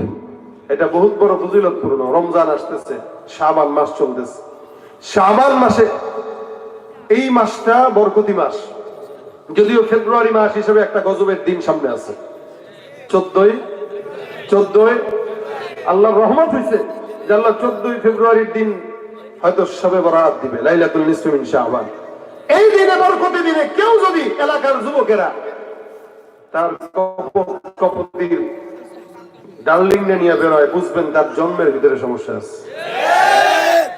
এটা বহুত বড় ফজিলতপূর্ণ। রমজান আসতেছে, শাবান মাস চলতেছে। শাবান মাসে, এই মাসটা বরকতি মাস, যদিও ফেব্রুয়ারি মাস হিসেবে একটা গজবের দিন সামনে আছে। 14 আল্লাহর রহমত হয়েছে যে আল্লাহ 14 ফেব্রুয়ারির দিন হয়তো শবে বরাত দিবে, লাইলাতুল নিসফি মিন শাবান। এই দিনে, বরকতি দিনে কেউ যদি এলাকার যুবকেরা তার কপতির ডার্লিং নিয়ে বেরোয়, বুঝবেন তার জন্মের ভিতরে সমস্যা আছে।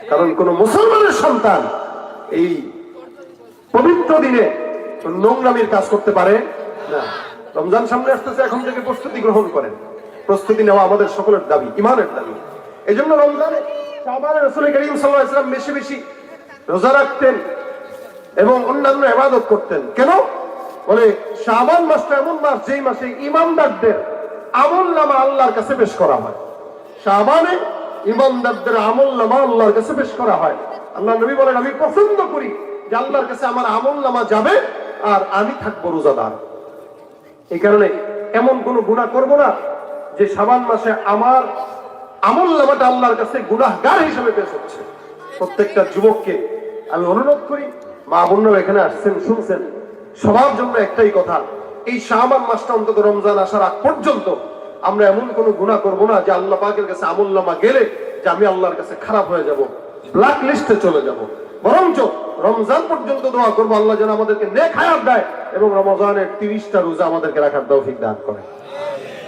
কারণ কোন মুসলমানের সন্তান এই পবিত্র দিনে নোংরামির কাজ করতে পারে না। রমজান সামনে আসতেছে, এখন থেকে প্রস্তুতি গ্রহণ করেন। প্রস্তুতি নেওয়া আমাদের সকলের দাবি, ইমানের দাবি। এই জন্য রমজানে শাবানে রাসূল করিম সাল্লাল্লাহু আলাইহি ওয়াসাল্লাম বেশি বেশি রোজা রাখতেন এবং অন্যান্য ইবাদত করতেন। কেন? বলে শাবান মাসটা এমন মাস যেই মাসে ইমানদারদের আমলনামা আল্লাহর কাছে পেশ করা হয়। শাবানে ইমানদারদের আমলনামা আল্লাহর কাছে পেশ করা হয়। আল্লাহ নবী বলেন, আমি পছন্দ করি যে আল্লাহর কাছে আমার আমলনামা যাবে আর আমি থাকবো রোজাদার। এই কারণে এমন কোনো গুনাহ করব না যে শাবান মাসে আমার আমলনামাটা আল্লাহর কাছে গুনাহগার হিসেবে পেশ হচ্ছে। প্রত্যেকটা যুবককে আমি অনুরোধ করি, মা বোনরা এখানে আসছেন, শুনছেন, সবার জন্য একটাই কথা, এই শাবান মাসটা অন্তত রমজান আসার আগ পর্যন্ত আমরা এমন কোনো গুনাহ করব না যে আল্লাহ পাকের কাছে আমলনামা গেলে যে আমি আল্লাহর কাছে খারাপ হয়ে যাব, ব্ল্যাক লিস্টে চলে যাব। বরঞ্চ রমজান পর্যন্ত দোয়া করবো আল্লাহ যেন আমাদেরকে নেক হায়াত দেয় এবং রমজানের 30টা রোজা আমাদেরকে রাখার তৌফিক দান করে।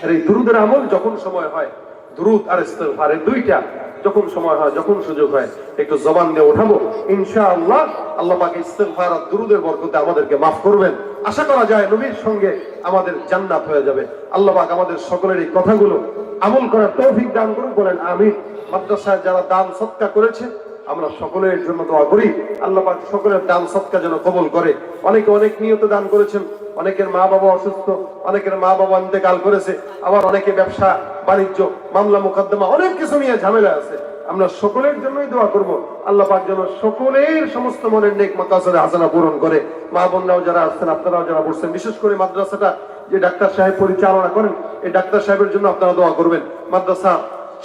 আর এই দুরুদের আমল যখন সময় হয়, দুরুদ আর ইস্তিগফার এই দুইটা যখন সময় হয়, যখন সুযোগ হয়, একটু জবান দিয়ে ওঠাবো ইনশাআল্লাহ। আল্লাহ পাক ইস্তিগফার আর দুরুদের বরকতে আমাদেরকে মাফ করবেন। আশা করা যায় নবীর সঙ্গে আমাদের জান্নাত হয়ে যাবে। আল্লাহ পাক আমাদের সকলের এই কথাগুলো আমল করার তৌফিক দান করুন, বলেন আমিন। মাদ্রাসায় যারা দান সদকা করেছে আমরা সকলের জন্য দোয়া করি, আল্লাহ পাক সকলের দান সদকা যেন কবুল করে। অনেকে অনেক নিয়তে দান করেছেন, অনেকের মা বাবা অসুস্থ, অনেকের মা বাবা ইন্তেকাল করেছে, আবার অনেকে ব্যবসা বাণিজ্য মামলা মোকদ্দমা অনেক কিছু নিয়ে ঝামেলা আছে। আমরা সকলের জন্যই দোয়া করব আল্লাহ পাক যেন সকলের সমস্ত মনের নেক মাকাসিদে হাসানা পূরণ করে। মা বোনরাও যারা আসছেন, আপনারাও যারা বসছেন, বিশেষ করে মাদ্রাসাটা যে ডাক্তার সাহেব পরিচালনা করেন, এই ডাক্তার সাহেবের জন্য আপনারা দোয়া করবেন। মাদ্রাসা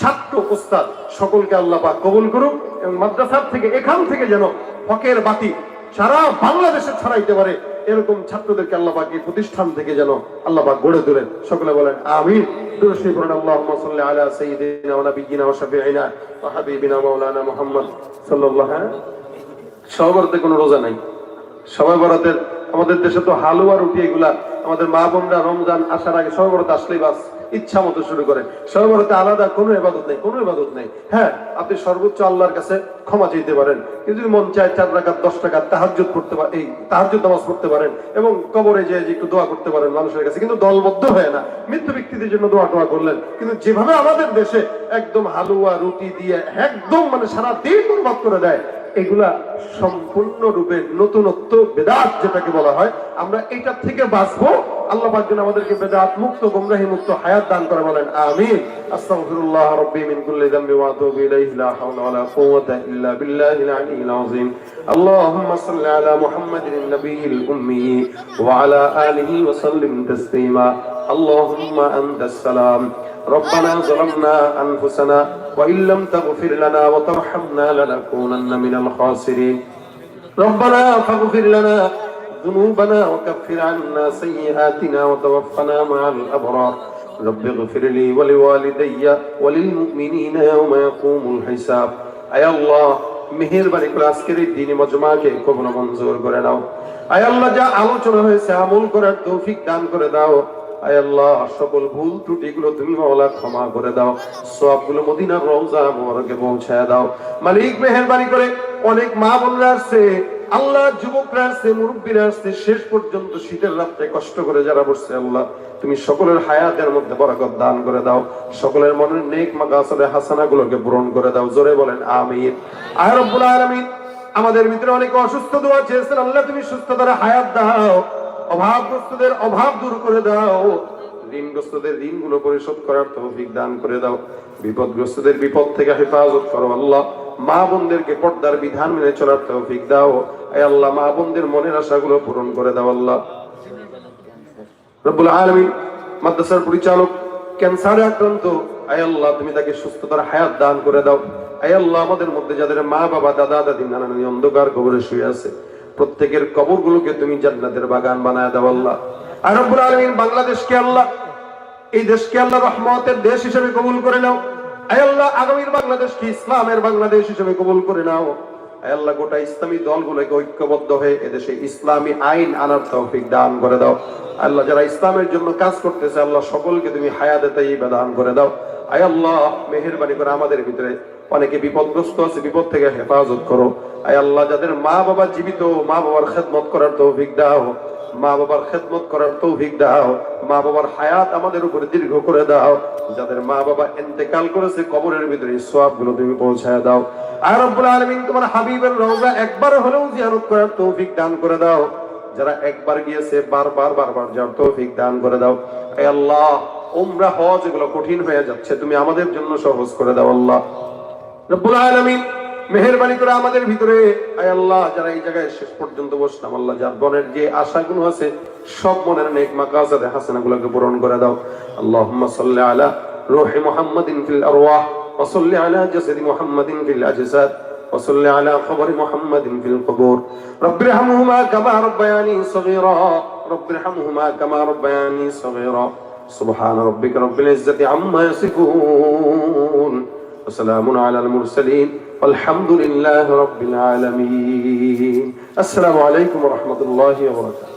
ছাত্র উস্তাদ সকলকে আল্লাহ পাক কবুল করুন এবং মাদ্রাসার থেকে এখান থেকে যেন হকের বাতি সারা বাংলাদেশে ছড়াইতে পারে এরকম ছাত্রদেরকে আল্লাহ পাক এই প্রতিষ্ঠান থেকে যেন আল্লাহ পাক গড়ে তোলেন। সকলে বলেন আমিন। দুরূদ শরীফ পড়ুন, আল্লাহুম্মা সাল্লি আলা সাইয়্যিদিনা ওয়া নাবিয়্যিনা ওয়া শাফিঈনা ওয়া হাবিবিনা মাওলানা মুহাম্মদ সাল্লাল্লাহু আলাইহি। সবারতে কোনো রোজা নাই, সবাই বরাতের আমাদের দেশে তো হালুয়া রুটি এগুলা আমাদের মা বোনরা রমজান আসার আগে সবাই বরাতে আসলেই বাস ইচ্ছা মতো শুরু করে। সবাই বরাতে আলাদা কোনো ইবাদত নেই, কোনো ইবাদত নেই। হ্যাঁ, আপনি সর্বোচ্চ আল্লাহর কাছে ক্ষমা চাইতে পারেন, কিন্তু যদি মন চায় 4 রাকাত 10 রাকাত তাহাজ্জুদ পড়তে পারেন, এই তাহাজ্জুদ নামাজ পড়তে পারেন এবং কবরে যে একটু দোয়া করতে পারেন মানুষের কাছে, কিন্তু দলবদ্ধ হয় না। মৃত্যু ব্যক্তিদের জন্য দোয়া করলেন, কিন্তু যেভাবে আমাদের দেশে একদম হালুয়া রুটি দিয়ে একদম মানে সারা দিন বরবাদ করে দেয়, এগুলা সম্পূর্ণরূপে নতুনত্ব বেদাত যেটাকে বলা হয়। আমরা এটা থেকে বাঁচবো। আল্লাহ পাক যেন আমাদেরকে বেদাত মুক্ত গোমরাহি মুক্ত হায়াত দান করে, বলেন আমিন। আস্তাগফিরুল্লাহ রাব্বি মিন কুল্লি যামবি ওয়া আতুবু ইলাইহি লা হাওলা ওয়া লা কুওয়াতা ইল্লা বিল্লাহিল আলিয়্যিল আযীম। আল্লাহুম্মা সাল্লি আলা মুহাম্মাদিন নাবিয়্যিল উম্মি ওয়া আলা আলিহি ওয়া সাল্লিম তাসলিমা। আল্লাহুম্মা আনতাস সালাম ربنا ظلمنا أنفسنا وإن لم تغفر لنا وترحمنا لنكونن من الخاسرين ربنا فاغفر لنا ذنوبنا وكفر عنا سيئاتنا وتوفنا مع الأبرار رب اغفر لي ولوالدي وللمؤمنين يوم يقوم الحساب أي الله মেহেরবানি করে আজকের এই দিনী মজমাকে কবুল মঞ্জুর করে নাও। আয় আল্লাহ, যা আলোচনা হয়েছে আমল করার তৌফিক দান করে দাও। আয় আল্লাহ, সকল ভুল ত্রুটিগুলো তুমি মাওলা ক্ষমা করে দাও, সবগুলো মদিনার রওজা মোবারকে পৌঁছায় দাও। মালিক মেহেরবানি করে অনেক মা বোনরা আসছে, আল্লাহ যুবকরা আসছে, মুরব্বীরা আসছে, শেষ পর্যন্ত শীতের রাত্রে কষ্ট করে যারা বসছে, আল্লাহ তুমি সকলের হায়াতের মধ্যে বরকত দান করে দাও, সকলের মনের নেক মাকাসিদে হাসানাগুলোকে পূরণ করে দাও। জোরে বলেন আমিন। আয় রব্বুল আলামিন, আমাদের ভিতরে অনেকে অসুস্থ দোয়া চেয়েছেন, আল্লাহ তুমি সুস্থতার হায়াত দাও, অভাবগ্রস্তদের অভাব দূর করে দাও, ঋণগ্রস্তদের ঋণগুলো পরিশোধ করার তৌফিক দান করে দাও, বিপদগ্রস্তদের বিপদ থেকে হেফাজত করো। আল্লাহ মা বোনদেরকে পর্দার বিধান মেনে চলার তৌফিক দাও। আয় আল্লাহ, মা বোনদের মনের আশাগুলো পূরণ করে দাও। আল্লাহ রব্বুল আলামিন, মাদ্রাসার পরিচালক ক্যান্সারে আক্রান্ত, আয় আল্লাহ তুমি তাকে সুস্থতার হায়াত দান করে দাও। আয় আল্লাহ, আমাদের মধ্যে যাদের মা বাবা দাদা দাদি নানা নানি অন্ধকার কবরে শুয়ে আছে, প্রত্যেকের কবরগুলোকে তুমি জান্নাতের বাগান বানায় দাও। আল্লাহ আর রব্বুল আলামিন, বাংলাদেশকে আল্লাহ এই দেশকে আল্লাহ রহমতের দেশ হিসেবে কবুল করে নাও। আয় আল্লাহ, আগামীর বাংলাদেশকে ইসলামের বাংলাদেশ হিসেবে কবুল করে নাও। আয় আল্লাহ, গোটা ইসলামী দলগুলোকে ঐক্যবদ্ধ হয়ে এদেশে ইসলামী আইন আনার তৌফিক দান করে দাও। আল্লাহ, যারা ইসলামের জন্য কাজ করতেছে, আল্লাহ সকলকে তুমি হায়াতে তাইয়্যিবা দান করে দাও। আয় আল্লাহ, মেহেরবানি করে আমাদের ভিতরে অনেকে বিপদগ্রস্ত আছে, বিপদ থেকে হেফাজত করো। আয় আল্লাহ, যাদের মা বাবা জীবিত, মা বাবার খেদমত করার তৌফিক দাও। মা বাবার খেদমত করার তৌফিক দাও, মা বাবার হায়াত আমাদের উপরে দীর্ঘ করে দাও, যাদের মা বাবা ইন্তেকাল করেছে কবরের ভিতরে সওয়াবগুলো তুমি পৌঁছায় দাও। আর রব্বুল আলামিন তোমার হাবিবের রওজা একবার হলেও জিয়ারত করার তৌফিক দান করে দাও, যারা একবার গিয়েছে বারবার যাওয়ার তৌফিক দান করে দাও। হে আল্লাহ, উমরা হজ এগুলো কঠিন হয়ে যাচ্ছে, তুমি আমাদের জন্য সহজ করে দাও আল্লাহ রব্বুল আলামিন। মেহেরবানি করে আমাদের ভিতরে আয় আল্লাহ যারা এই জায়গায় শেষ পর্যন্ত বসলাম আল্লাহ, যার মনের যে আশাগুলো আছে সব মনের নেক মাকাসাদে হাসানাগুলোকে পূরণ করে দাও। আল্লাহুম্মা সাল্লি আলা রূহি মুহাম্মাদিন ফিল আরওয়াহ ওয়া সাল্লি আলা জাসাদি মুহাম্মাদিন ফিল আজসাদ ওয়া সাল্লি আলা কবরি মুহাম্মাদিন ফিল কুবুর। রব্বিরহামহুমা কামা রাব্বায়ানি সগীরা, রব্বিরহামহুমা কামা রাব্বায়ানি সগীরা। সুবহান রাব্বিকা রাব্বিল ইজ্জাতি আম্মা ইয়াসিফুন ওয়া সালামুন আলাল মুরসালিন والحمد لله رب العالمين. السلام عليكم ورحمة الله وبركاته.